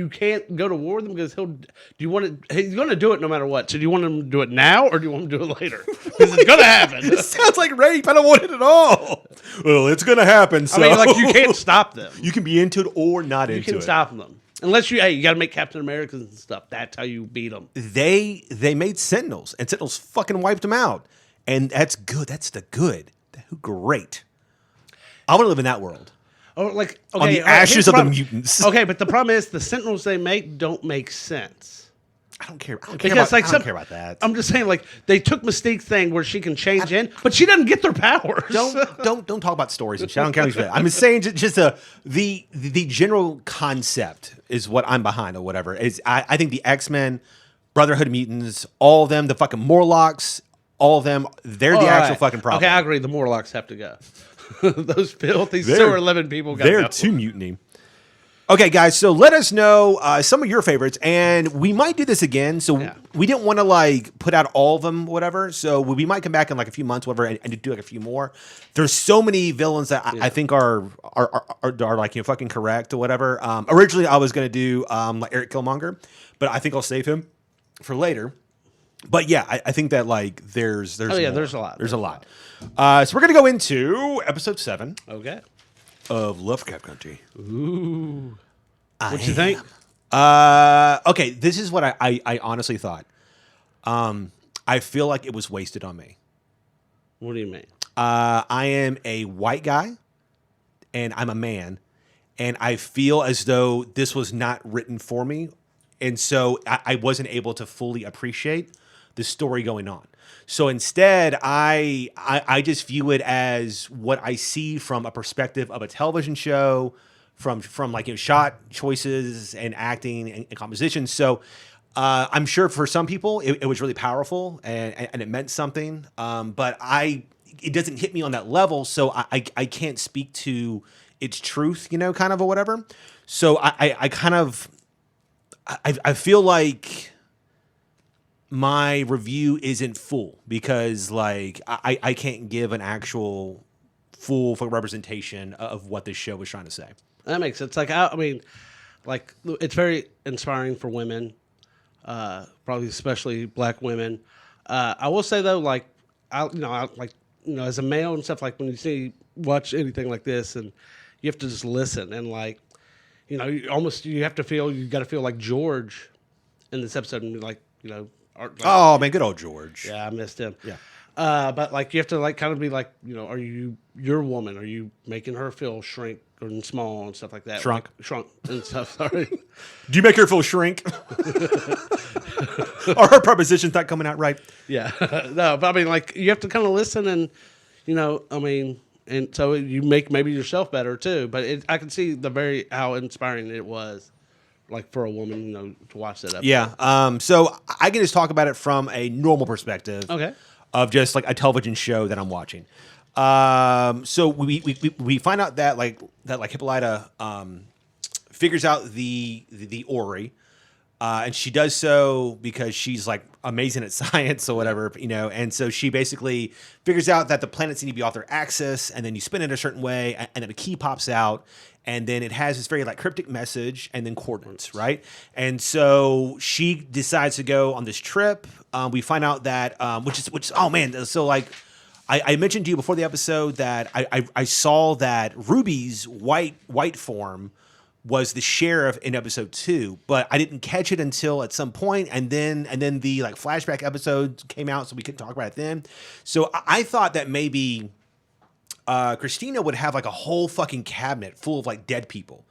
can't go to war with him because he's going to do it no matter what. So do you want him to do it now or do you want him to do it later? Because it's going to happen. It sounds like rape. I don't want it at all. Well, it's going to happen. So. I mean, like you can't stop them. You can be into it or not into it. You can stop them. Unless you got to make Captain Americas and stuff. That's how you beat them. They made Sentinels, and Sentinels fucking wiped them out. And that's good. That's the good. Great. I want to live in that world. Or like on the ashes of the mutants. Okay, but the problem is the Sentinels they make don't make sense. I don't care. I don't care about that. I'm just saying, like they took Mystique's thing where she can change in, but she doesn't get their powers. Don't talk about stories and shit. I don't care what you say. I'm just saying, just the general concept is what I'm behind or whatever. I think the X-Men, Brotherhood of Mutants, all of them, the fucking Morlocks, all of them, they're the actual fucking problem. Okay, I agree. The Morlocks have to go. Those filthy sewer living people got They're too mutiny. Okay, guys, so let us know some of your favorites, and we might do this again. So we didn't want to like put out all of them, whatever. So we might come back in like a few months, whatever, and do like a few more. There's so many villains that I think are like fucking correct or whatever. Originally, I was gonna do like Eric Killmonger, but I think I'll save him for later. But yeah, I think that like there's a lot. There's a lot. So we're gonna go into episode 7. Okay. Of Lovecraft Country. Ooh. What you think? Okay, this is what I honestly thought. I feel like it was wasted on me. What do you mean? I am a white guy, and I'm a man, and I feel as though this was not written for me, and so I wasn't able to fully appreciate the story going on. So instead, I just view it as what I see from a perspective of a television show, from like shot choices and acting and composition. So I'm sure for some people it was really powerful and it meant something. But it doesn't hit me on that level, so I can't speak to its truth, kind of or whatever. So I feel like my review isn't full because like I can't give an actual full representation of what this show was trying to say. That makes sense. Like I mean, like it's very inspiring for women, probably especially black women. I will say though, like as a male and stuff, like when you watch anything like this, and you have to just listen and like, you got to feel like George in this episode and like oh man, good old George. Yeah, I missed him. Yeah. But like you have to like kind of be like, are you your woman? Are you making her feel shrink and small and stuff like that? Shrunk and stuff. Sorry. Do you make her feel shrink? Are her prepositions not coming out right? Yeah. No, but I mean, like you have to kind of listen and, I mean, and so you make maybe yourself better too. But I can see how inspiring it was, like for a woman, to watch that episode. Yeah. So I can just talk about it from a normal perspective. Okay. Of just like a television show that I'm watching. So we find out that Hippolyta figures out the Ori, and she does so because she's like amazing at science or whatever, and so she basically figures out that the planets need to be off their axis, and then you spin it a certain way, and then a key pops out, and then it has this very like cryptic message and then coordinates, right? And so she decides to go on this trip. We find out that which is oh man, so like I mentioned to you before the episode that I saw that Ruby's white form was the sheriff in episode 2, but I didn't catch it until at some point, and then the like flashback episode came out, so we couldn't talk about it then. So I thought that maybe Christina would have like a whole fucking cabinet full of like dead people.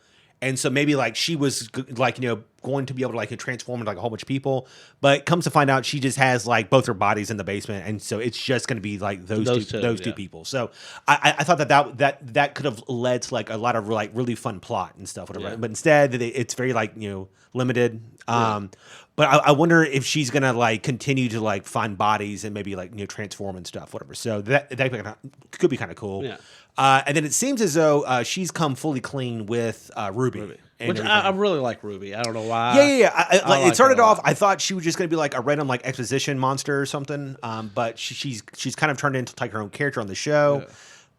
And so maybe like she was like, going to be able to like transform into like a whole bunch of people, but comes to find out she just has like both her bodies in the basement. And so it's just going to be like those two people. So I thought that could have led to like a lot of like really fun plot and stuff, whatever. Yeah. But instead it's very like, limited. Yeah. But I wonder if she's going to like continue to like find bodies and maybe like, transform and stuff, whatever. So that could be kind of cool. Yeah. And then it seems as though she's come fully clean with Ruby. Which I really like Ruby. I don't know why. Yeah. It started off, I thought she was just going to be like a random like exposition monster or something. But she's kind of turned into like her own character on the show.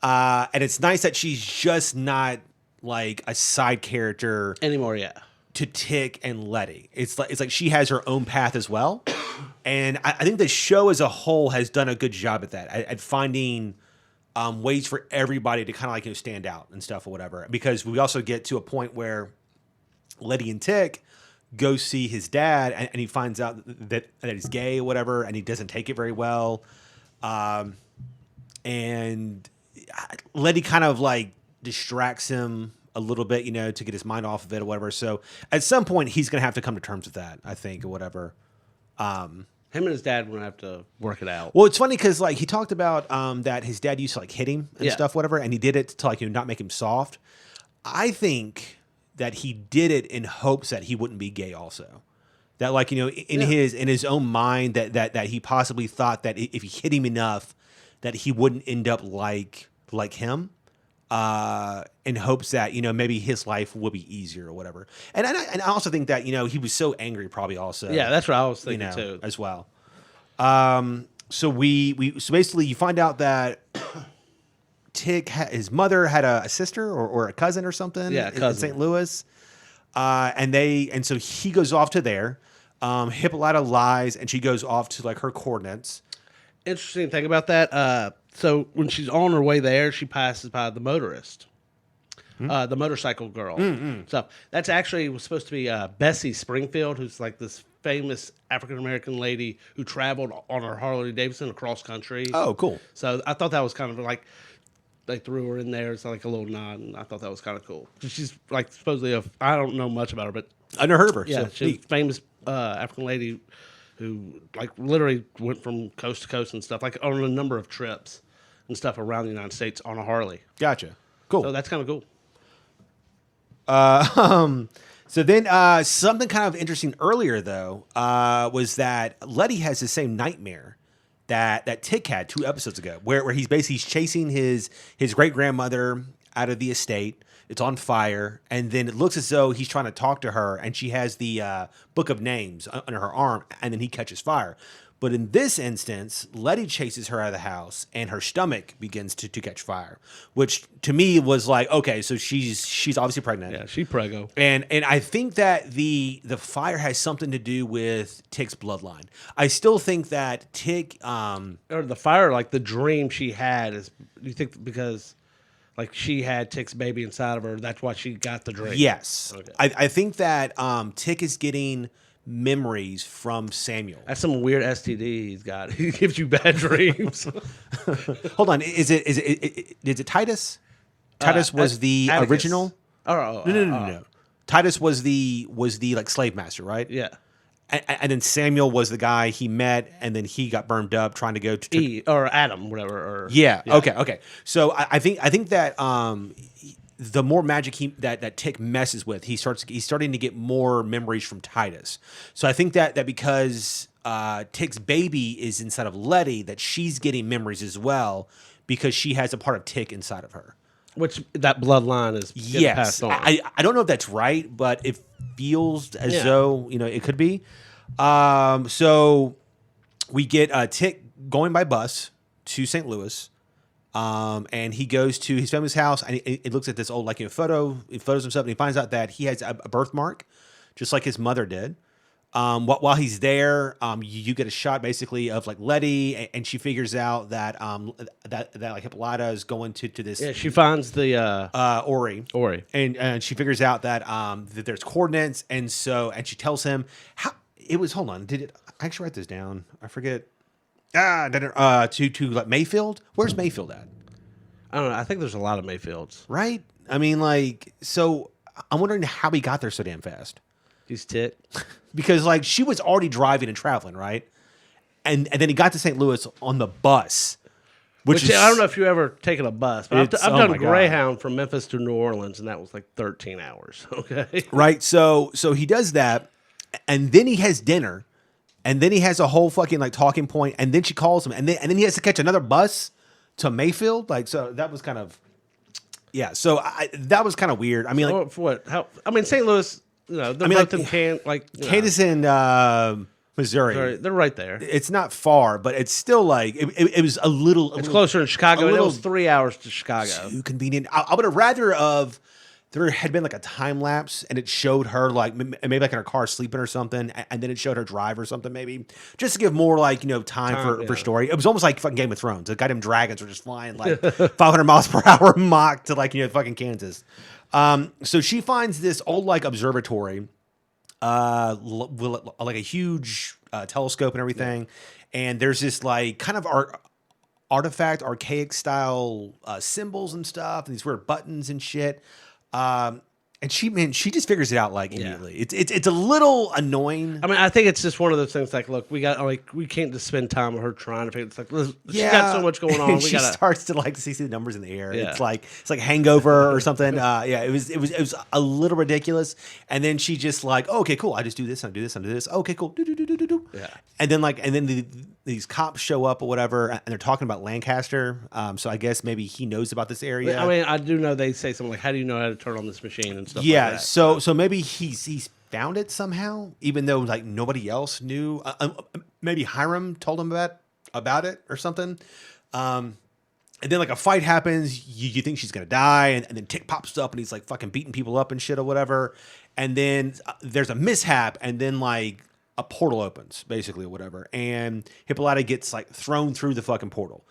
Yeah. And it's nice that she's just not like a side character anymore. Yeah. To Tick and Letty. It's like she has her own path as well. And I think the show as a whole has done a good job at that, at finding ways for everybody to kind of like stand out and stuff or whatever. Because we also get to a point where Letty and Tick go see his dad, and he finds out that he's gay or whatever, and he doesn't take it very well. And Letty kind of like distracts him a little bit, to get his mind off of it or whatever. So at some point he's going to have to come to terms with that, I think, or whatever. Him and his dad will have to work it out. Well, it's funny because like he talked about that his dad used to like hit him and stuff, whatever, and he did it to like not make him soft. I think that he did it in hopes that he wouldn't be gay also. That like in his own mind that he possibly thought that if he hit him enough that he wouldn't end up like him. In hopes that maybe his life will be easier or whatever, and I also think that he was so angry probably also. Yeah, that's what I was thinking too as well. So basically you find out that Tick his mother had a sister or a cousin or something. Yeah, in St. Louis, and so he goes off to there. Hippolyta lies and she goes off to like her coordinates. Interesting thing about that. So when she's on her way there, she passes by the motorist, the motorcycle girl. Mm-hmm. So that's actually was supposed to be Bessie Springfield, who's like this famous African American lady who traveled on her Harley Davidson across country. Oh, cool. So I thought that was kind of like they threw her in there. It's like a little nod, and I thought that was kind of cool. She's like supposedly I don't know much about her, but I never heard of her. Yeah, so she's a famous African lady who like literally went from coast to coast and stuff, like on a number of trips and stuff around the United States on a Harley. Gotcha. Cool. So that's kind of cool. So then something kind of interesting earlier though was that Letty has the same nightmare that Tick had 2 episodes ago, where he's basically chasing his great grandmother out of the estate. It's on fire, and then it looks as though he's trying to talk to her, and she has the book of names under her arm, and then he catches fire. But in this instance, Letty chases her out of the house, and her stomach begins to catch fire, which to me was like, okay, so she's obviously pregnant. Yeah, she's preggo. And I think that the fire has something to do with Tick's bloodline. I still think that Tick or the fire, like the dream she had is. You think because like she had Tick's baby inside of her, that's why she got the dream? Yes. Okay. I think that Tick is getting memories from Samuel. That's some weird STD he's got. He gives you bad dreams. Hold on, is it Titus? Titus was the Atticus. original. No. Titus was the like slave master, right? Yeah. and then Samuel was the guy he met, and then he got burned up trying to go to or Adam, whatever. Or yeah. Okay. So I think that the more magic that Tick messes with, he's starting to get more memories from Titus. So I think that because Tick's baby is inside of Letty, that she's getting memories as well because she has a part of Tick inside of her. Which that bloodline is passed on. I don't know if that's right, but it feels as though it could be. So we get Tick going by bus to St. Louis, and he goes to his family's house, and he looks at this old photos himself, and he finds out that he has a birthmark, just like his mother did. While he's there, you get a shot basically of like Letty, and she figures out that that like Hippolyta is going to this. Yeah, she finds the Ori, and she figures out that that there's coordinates, and she tells him how it was. Hold on, did I actually write this down? I forget. To like Mayfield. Where's Mayfield at? I don't know. I think there's a lot of Mayfields, right? I mean, like, so I'm wondering how he got there so damn fast. He's Tick. Because like she was already driving and traveling, right? And then he got to St. Louis on the bus, which is, I don't know if you ever taken a bus, but I've done Greyhound God. from Memphis to New Orleans, and that was like 13 hours. Okay, right? So he does that, and then he has dinner, and then he has a whole fucking like talking point, and then she calls him, and then he has to catch another bus to Mayfield. Like, so that was kind of So that was kind of weird. I mean, like, for what? How? I mean, St. Louis. They're both in Kansas and Missouri. They're right there. It's not far, but it's still like it was a little. It's closer in Chicago. It was 3 hours to Chicago. Too convenient. I would have rather there had been like a time lapse and it showed her like maybe like in her car sleeping or something, and then it showed her drive or something maybe just to give more like time for story. It was almost like fucking Game of Thrones. The goddamn dragons were just flying like 500 miles per hour Mach to like fucking Kansas. So she finds this old like observatory, like a huge telescope and everything, and there's this like kind of artifact, archaic style symbols and stuff, and these weird buttons and shit. And she just figures it out like immediately. It's a little annoying. I mean, I think it's just one of those things. Like, look, we can't just spend time with her trying to figure. It's like she's got so much going on. And she starts to like see the numbers in the air. Yeah. It's like Hangover or something. It was a little ridiculous. And then she just like, oh, okay, cool. I just do this. I do this. I do this. Okay, cool. Do. Yeah. And then these cops show up or whatever, and they're talking about Lancaster. So I guess maybe he knows about this area. I mean, I do know they say something like, "How do you know how to turn on this machine?" and stuff like that. So maybe he's found it somehow, even though like nobody else knew. Maybe Hiram told him about it or something. And then like a fight happens. You think she's gonna die, and then Tick pops up and he's like fucking beating people up and shit or whatever. And then there's a mishap, and then like a portal opens basically or whatever, and Hippolyta gets like thrown through the fucking portal.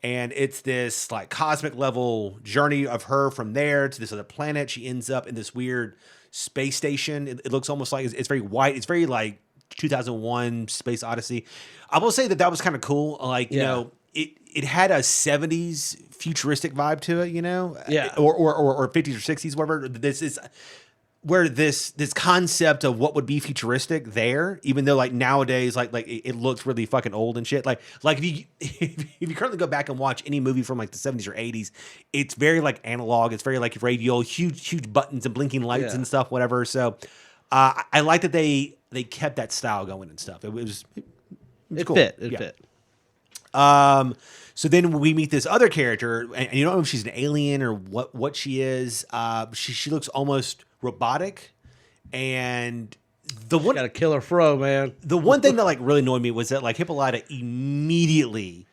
And it's this like cosmic level journey of her from there to this other planet. She ends up in this weird space station. It looks almost like it's very white. It's very like 2001 Space Odyssey. I will say that was kind of cool. Like, it had a 70s futuristic vibe to it, or 50s or 60s, whatever. This is where this concept of what would be futuristic there, even though like nowadays like it looks really fucking old and shit. Like if you currently go back and watch any movie from like the 70s or 80s, it's very like analog. It's very like radial, huge buttons and blinking lights and stuff, whatever. So I like that they kept that style going and stuff. It was cool. It fit. So then we meet this other character, and you don't know if she's an alien or what she is. She looks almost robotic, and She's got a killer fro, man. The one thing that like really annoyed me was that like Hippolyta immediately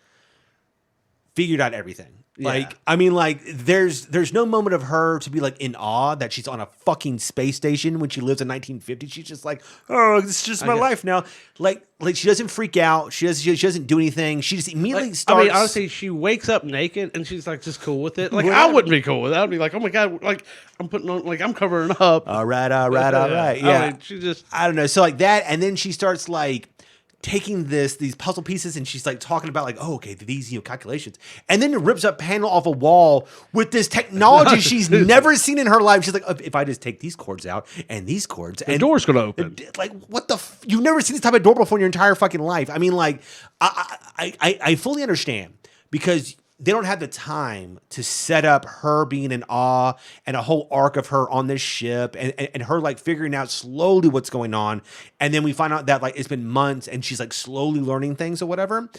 figured out everything. Yeah. Like, I mean, like there's no moment of her to be like in awe that she's on a fucking space station when she lives in 1950. She's just like, oh, this is just my life now. Like she doesn't freak out. She doesn't do anything. She just immediately starts. I mean, honestly, she wakes up naked and she's like just cool with it. Like I wouldn't be cool with that. I'd be like, oh my God, like I'm putting on, like I'm covering up. All right. Yeah. I mean, she just, I don't know. So like that, and then she starts like taking these puzzle pieces, and she's like talking about like, oh, okay, these calculations, and then it rips a panel off a wall with this technology she's never seen in her life. She's like, if I just take these cords out and these cords, the door's gonna open. Like, what the? You've never seen this type of door before in your entire fucking life. I mean, like, I fully understand because they don't have the time to set up her being in awe and a whole arc of her on this ship and her like figuring out slowly what's going on. And then we find out that like it's been months and she's like slowly learning things or whatever.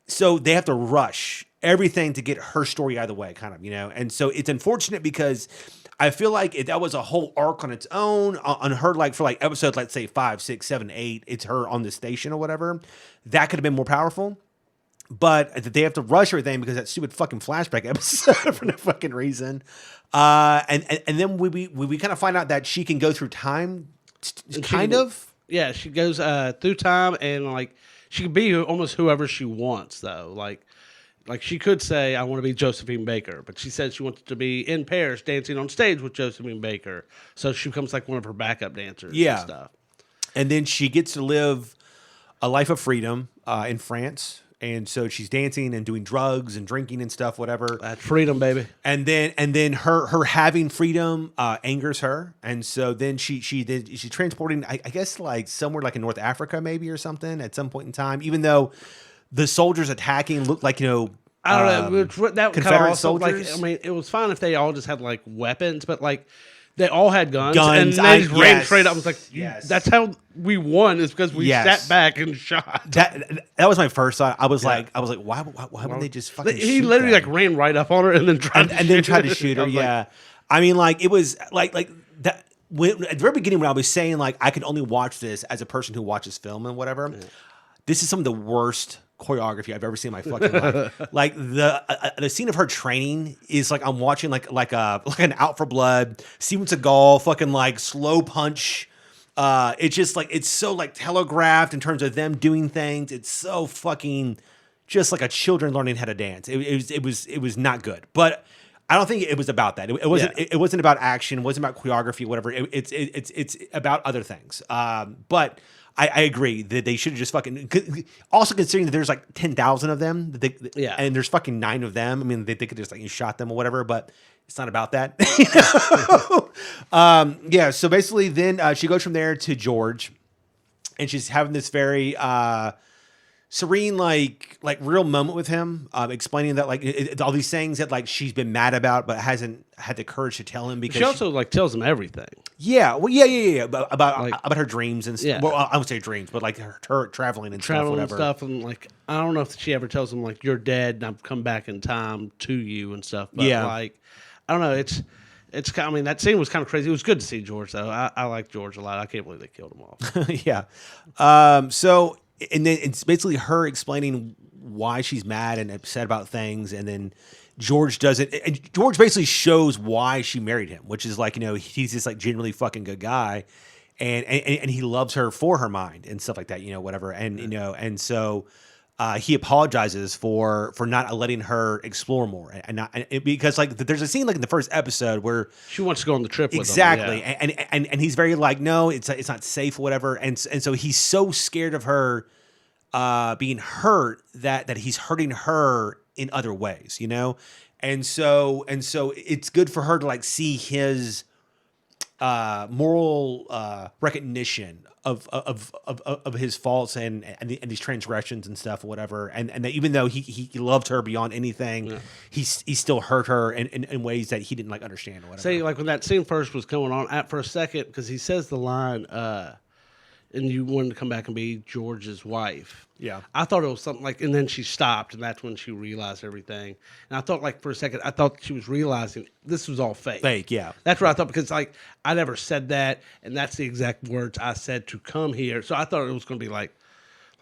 So they have to rush everything to get her story out of the way, kind of, And so it's unfortunate because I feel like if that was a whole arc on its own, on her, like for like episodes, let's say 5, 6, 7, 8, it's her on the station or whatever, that could have been more powerful. But they have to rush everything because that stupid fucking flashback episode for no fucking reason. And then we kind of find out that she can go through time, kind of. Yeah, she goes through time and like she can be almost whoever she wants though. Like she could say, I want to be Josephine Baker, but she said she wants to be in Paris dancing on stage with Josephine Baker. So she becomes like one of her backup dancers and stuff. And then she gets to live a life of freedom in France. And so she's dancing and doing drugs and drinking and stuff, whatever. That's freedom, baby. And then her having freedom angers her, and so then she's transporting, I guess, like somewhere like in North Africa maybe or something at some point in time. Even though the soldiers attacking looked like I don't know that Confederate also, soldiers. Like, I mean, it was fine if they all just had like weapons, but like. They all had guns and they just ran straight up. I was like, that's how we won is because we sat back and shot. That was my first thought. I was like, why wouldn't they just fucking shoot He literally like ran right up on her and then tried to shoot her. Yeah. I mean, like, it was like that. At the very beginning when I was saying like I could only watch this as a person who watches film and whatever, this is some of the worst choreography I've ever seen in my fucking life. Like the scene of her training is like I'm watching like an Out for Blood, Steven Seagal fucking like slow punch. It's just like it's so like telegraphed in terms of them doing things. It's so fucking just like a children learning how to dance. It was not good. But I don't think it was about that. It wasn't. It wasn't about action. It wasn't about choreography. Whatever. It's about other things. But I agree that they should have just fucking. Also considering that there's like 10,000 of them. And there's fucking 9 of them. I mean, they could just like shot them or whatever. But it's not about that. So basically, then she goes from there to George, and she's having this very serene, like real moment with him, explaining that like all these things that like she's been mad about, but hasn't had the courage to tell him because she also like tells him everything. Yeah, well, yeah, about her dreams and stuff. Yeah. Well, I would say dreams, but like her traveling and stuff, whatever. And like I don't know if she ever tells him like you're dead and I've come back in time to you and stuff. But like I don't know, it's kind of, I mean that scene was kind of crazy. It was good to see George though. I like George a lot. I can't believe they killed him off. Yeah. So. And then it's basically her explaining why she's mad and upset about things. And then George does it. And George basically shows why she married him, which is like, he's this like genuinely fucking good guy. And he loves her for her mind and stuff like that, whatever. And, and so he apologizes for not letting her explore more. Because like there's a scene like in the first episode where she wants to go on the trip with exactly. him. Yeah. And he's very like, no, it's not safe or whatever. And so he's so scared of her being hurt that he's hurting her in other ways, And so it's good for her to like see his moral recognition of his faults and these transgressions and stuff, whatever, and that even though he loved her beyond anything, he still hurt her in ways that he didn't like understand or whatever. Say like when that scene first was going on, for a second, because he says the line, and you wanted to come back and be George's wife. Yeah, I thought it was something like, and then she stopped, and that's when she realized everything. And I thought, like for a second, I thought she was realizing this was all fake. Fake, yeah. That's what I thought, because like I never said that, and that's the exact words I said to come here. So I thought it was going to be like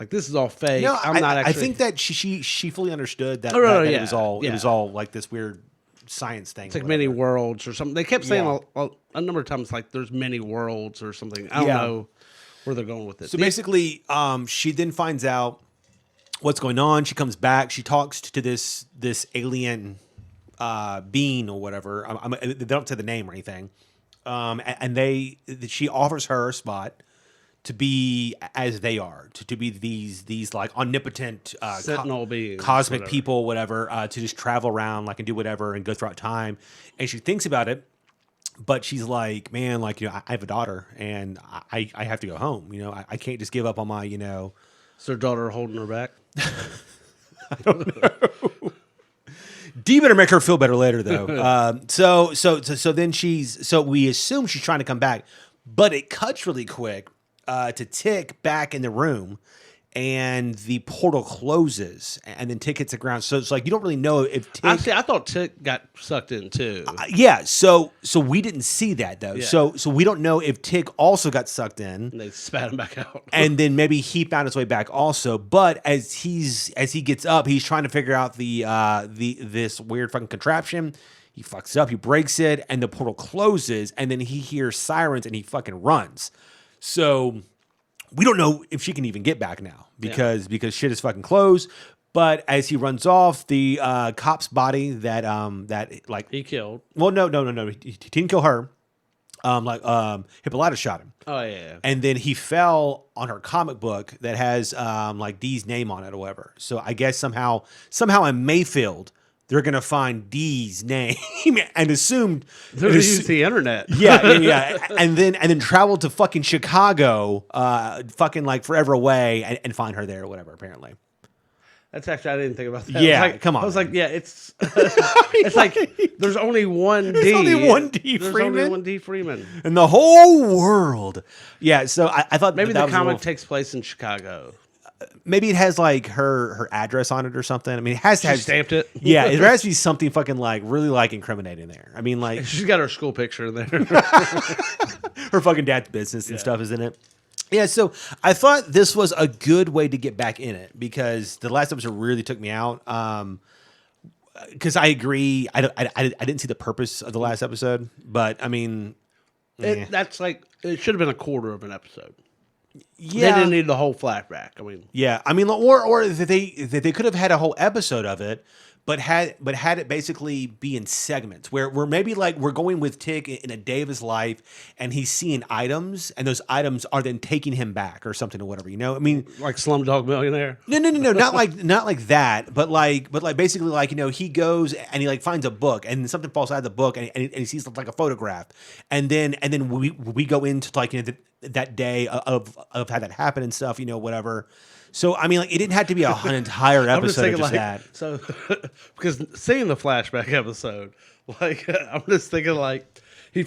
this is all fake. No, I'm not actually. I think that she fully understood that. It was all like this weird science thing. It's like many worlds or something. They kept saying a number of times like there's many worlds or something. I don't know where they're going with it. So basically, she then finds out what's going on. She comes back. She talks to this alien being or whatever. They don't say the name or anything. And she offers her a spot to be as they are, to be these like omnipotent Sentinel beings, cosmic whatever. people, whatever, to just travel around like and do whatever and go throughout time. And she thinks about it, but she's like, man, like, you know, I have a daughter and I have to go home. You know, I can't just give up on my, you know. Is her daughter holding her back? D better make her feel better later, though. So then so we assume she's trying to come back, but it cuts really quick to Tick back in the room, and the portal closes, and then Tick hits the ground. So it's like you don't really know if Tick. I thought Tick got sucked in too. Yeah. So we didn't see that though. Yeah. So we don't know if Tick also got sucked in. And they spat him back out. And then maybe he found his way back also. But as he gets up, he's trying to figure out this weird fucking contraption. He fucks up, he breaks it, and the portal closes, and then he hears sirens and he fucking runs. So we don't know if she can even get back now because shit is fucking closed. But as he runs off, the cop's body that like He killed. well, no, he didn't kill her. Hippolytus shot him. Oh yeah. And then he fell on her comic book that has like Dee's name on it or whatever. So I guess somehow in Mayfield they're gonna find Dee's name and assumed They're gonna use the internet. yeah, and then travel to fucking Chicago, fucking like forever away, and find her there or whatever. Apparently. That's actually I didn't think about that. Yeah, I was like, come on, I was man. like, yeah, it's it's like there's only one D. There's only one D There's Freeman? only one D Freeman. in the whole world. Yeah, so I thought Maybe that the was a comic little- takes place in Chicago. maybe it has like her address on it or something. I mean, it has to She have stamped it. Yeah, there has to be something fucking like really like incriminating there. I mean, like She's got her school picture in there. her fucking dad's business and stuff is in it. Yeah, so I thought this was a good way to get back in it because the last episode really took me out. Because I agree, I didn't see the purpose of the last episode, but I mean, That's like it should have been a quarter of an episode. yeah, They didn't need the whole flashback. I mean, yeah. I mean, or that they could have had a whole episode of it, but had it basically be in segments where maybe like we're going with Tick in a day of his life, and he's seeing items, and those items are then taking him back or something or whatever. You know, I mean, like Slumdog Millionaire. no, not like that, but like basically like, you know, he goes and he like finds a book and something falls out of the book and he sees like a photograph, and then we go into like, you know, that day of how that happened and stuff, you know, whatever. So I mean, like, it didn't have to be an entire I'm just episode of thinking just like that. so because seeing the flashback episode, like I'm just thinking like he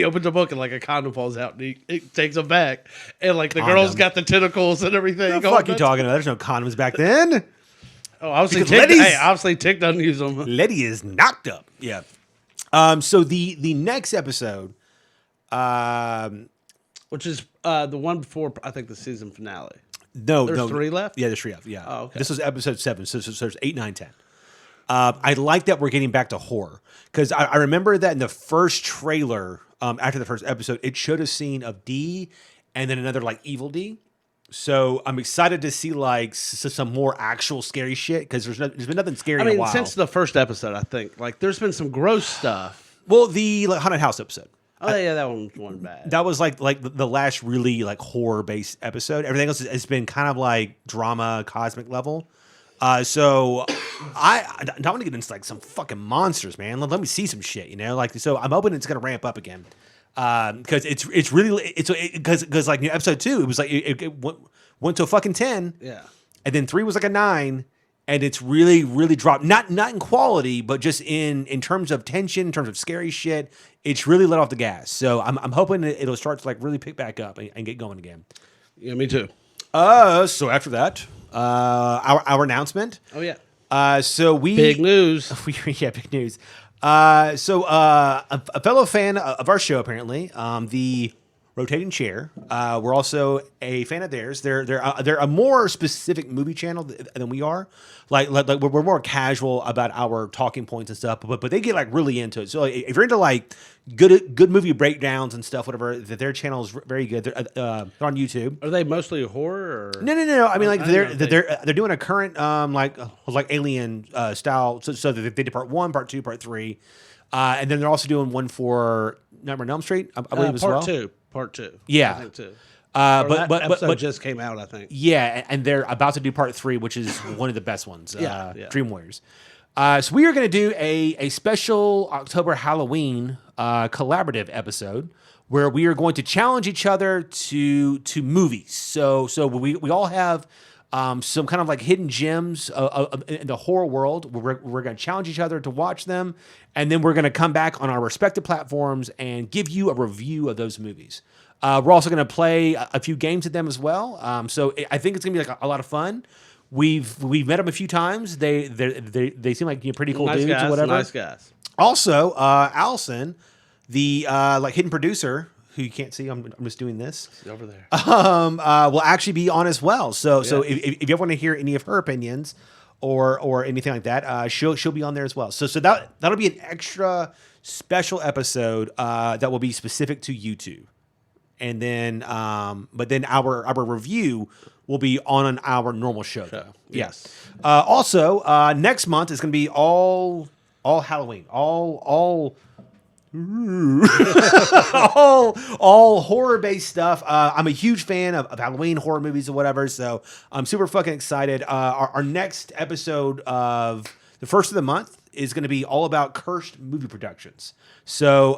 opens a book and like a condom falls out and he takes him back and like the girl's got the tentacles and everything. What the fuck you talking about? There's no condoms back then. Oh, obviously Because Tick, ladies- obviously Tick doesn't use them. Letty is knocked up. Yeah. So the next episode, Which is the one before I think the season finale. There's 3 left? Yeah, there's 3 left. Yeah. Oh, okay. This was episode 7, so there's 8, 9, 10. I like that we're getting back to horror because I remember that in the first trailer, after the first episode, it showed a scene of D and then another like evil D. So I'm excited to see like some more actual scary shit because there's been nothing scary in a while. Since the first episode, I think like there's been some gross stuff. Well, the like, haunted house episode. Oh yeah, that one wasn't bad. That was like the last really like horror based episode. Everything else has been kind of like drama, cosmic level. So I want to get into like some fucking monsters, man. Let me see some shit, you know. Like, so I'm hoping it's gonna ramp up again because it's really because like episode 2 it was like it went to a fucking 10, Yeah. and then 3 was like a 9. And it's really dropped, not in quality, but just in terms of tension, in terms of scary shit. It's really let off the gas. So I'm hoping it'll start to like really pick back up and get going again. Yeah, me too. So after that, our announcement. Oh yeah. So we Big news. yeah, big news. So a fellow fan of our show, apparently, the Rotating Chair. We're also a fan of theirs. They're a more specific movie channel than we are. Like we're more casual about our talking points and stuff, but they get like really into it. So like, if you're into like good movie breakdowns and stuff, whatever, their channel is very good. They're on YouTube. Are they mostly horror? Or? No. I mean, like I didn't know they're doing a current like Alien style. So they did part 1, part 2, part 3, and then they're also doing one for Nightmare on Elm Street, I believe as well. Part two. Yeah. I think too. But episode just came out, I think. Yeah, and they're about to do part 3, which is one of the best ones. Yeah. Dream Warriors. So we are going to do a special October Halloween collaborative episode where we are going to challenge each other to movies. So we all have some kind of like hidden gems in the horror world. We're going to challenge each other to watch them, and then we're going to come back on our respective platforms and give you a review of those movies. We're also going to play a few games with them as well. So I think it's going to be like a lot of fun. We've met them a few times. They seem like pretty cool dudes or whatever. Nice guys. Also, Allison, the like hidden producer who you can't see, I'm just doing this over there. Will actually be on as well. So if you ever want to hear any of her opinions or anything like that, she'll be on there as well. So that'll be an extra special episode that will be specific to YouTube. And then, but then our review will be on our normal show. Yes. Also, next month is going to be all Halloween, all horror based stuff. I'm a huge fan of Halloween horror movies or whatever, so I'm super fucking excited. Our next episode of the first of the month is going to be all about cursed movie productions. So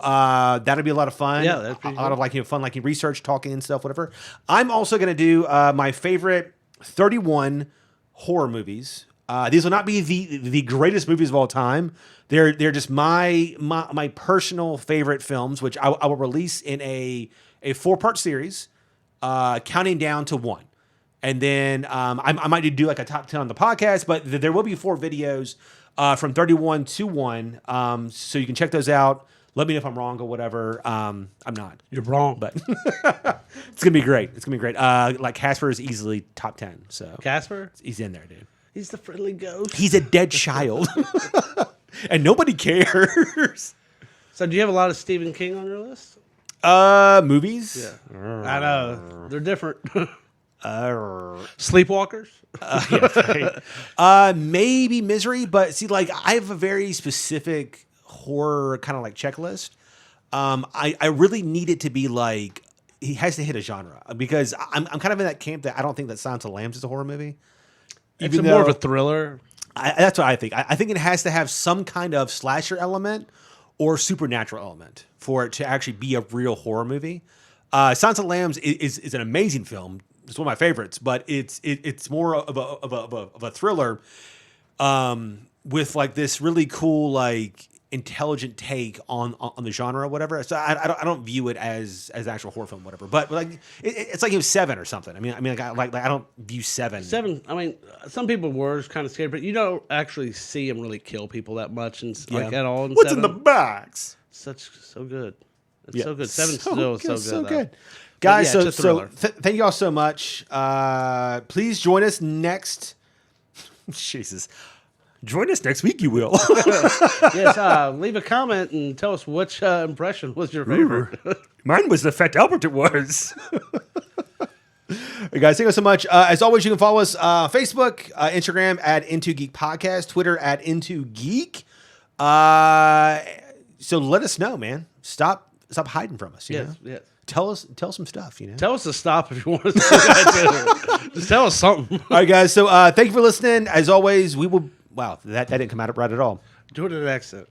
that'll be a lot of fun. Yeah, that's pretty a lot of like fun, like research, talking and stuff, whatever. I'm also going to do my favorite 31 horror movies. These will not be the greatest movies of all time. They're just my personal favorite films, which I will release in a 4-part series, counting down to 1. And then I might do like a top 10 on the podcast, but there will be 4 videos from 31 to 1. So you can check those out. Let me know if I'm wrong or whatever. I'm not. You're wrong. But it's going to be great. It's going to be great. Like Casper is easily top 10. So Casper? He's in there, dude. He's the friendly ghost. He's a dead child. And nobody cares. So do you have a lot of Stephen King on your list? Movies? Yeah. I know. They're different. Sleepwalkers? Yeah, right. Maybe Misery, but see, like, I have a very specific horror kind of like checklist. I really need it to be like, he has to hit a genre, because I'm kind of in that camp that I don't think that Silence of the Lambs is a horror movie. It's more of a thriller. That's what I think. I think it has to have some kind of slasher element or supernatural element for it to actually be a real horror movie. Silence of the Lambs is an amazing film. It's one of my favorites, but it's more of a thriller with like this really cool, like, intelligent take on the genre or whatever. So I don't view it as actual horror film, whatever. But like it's like it was 7 or something. I mean like I don't view 7. 7. I mean, some people were kind of scared, but you don't actually see him really kill people that much and like at all. What's 7. In the box? So good. It's so good. 7's still so good. Guys, yeah, thank you all so much. Please join us next. Jesus. Join us next week, you will. Yes, leave a comment and tell us which impression was your favorite. Mine was the Fat Albert, it was. Hey guys, thank you so much. As always, you can follow us Facebook, Instagram at Into Geek Podcast, Twitter at Into Geek. So let us know, man. Stop hiding from us. You know? Yes. Tell some stuff, you know. Tell us to stop if you want us to do that too. Just tell us something. All right, guys. So thank you for listening. As always, we will. Wow, that didn't come out right at all. Do it in an accent.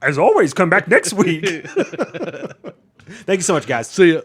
As always, come back next week. Thank you so much, guys. See ya.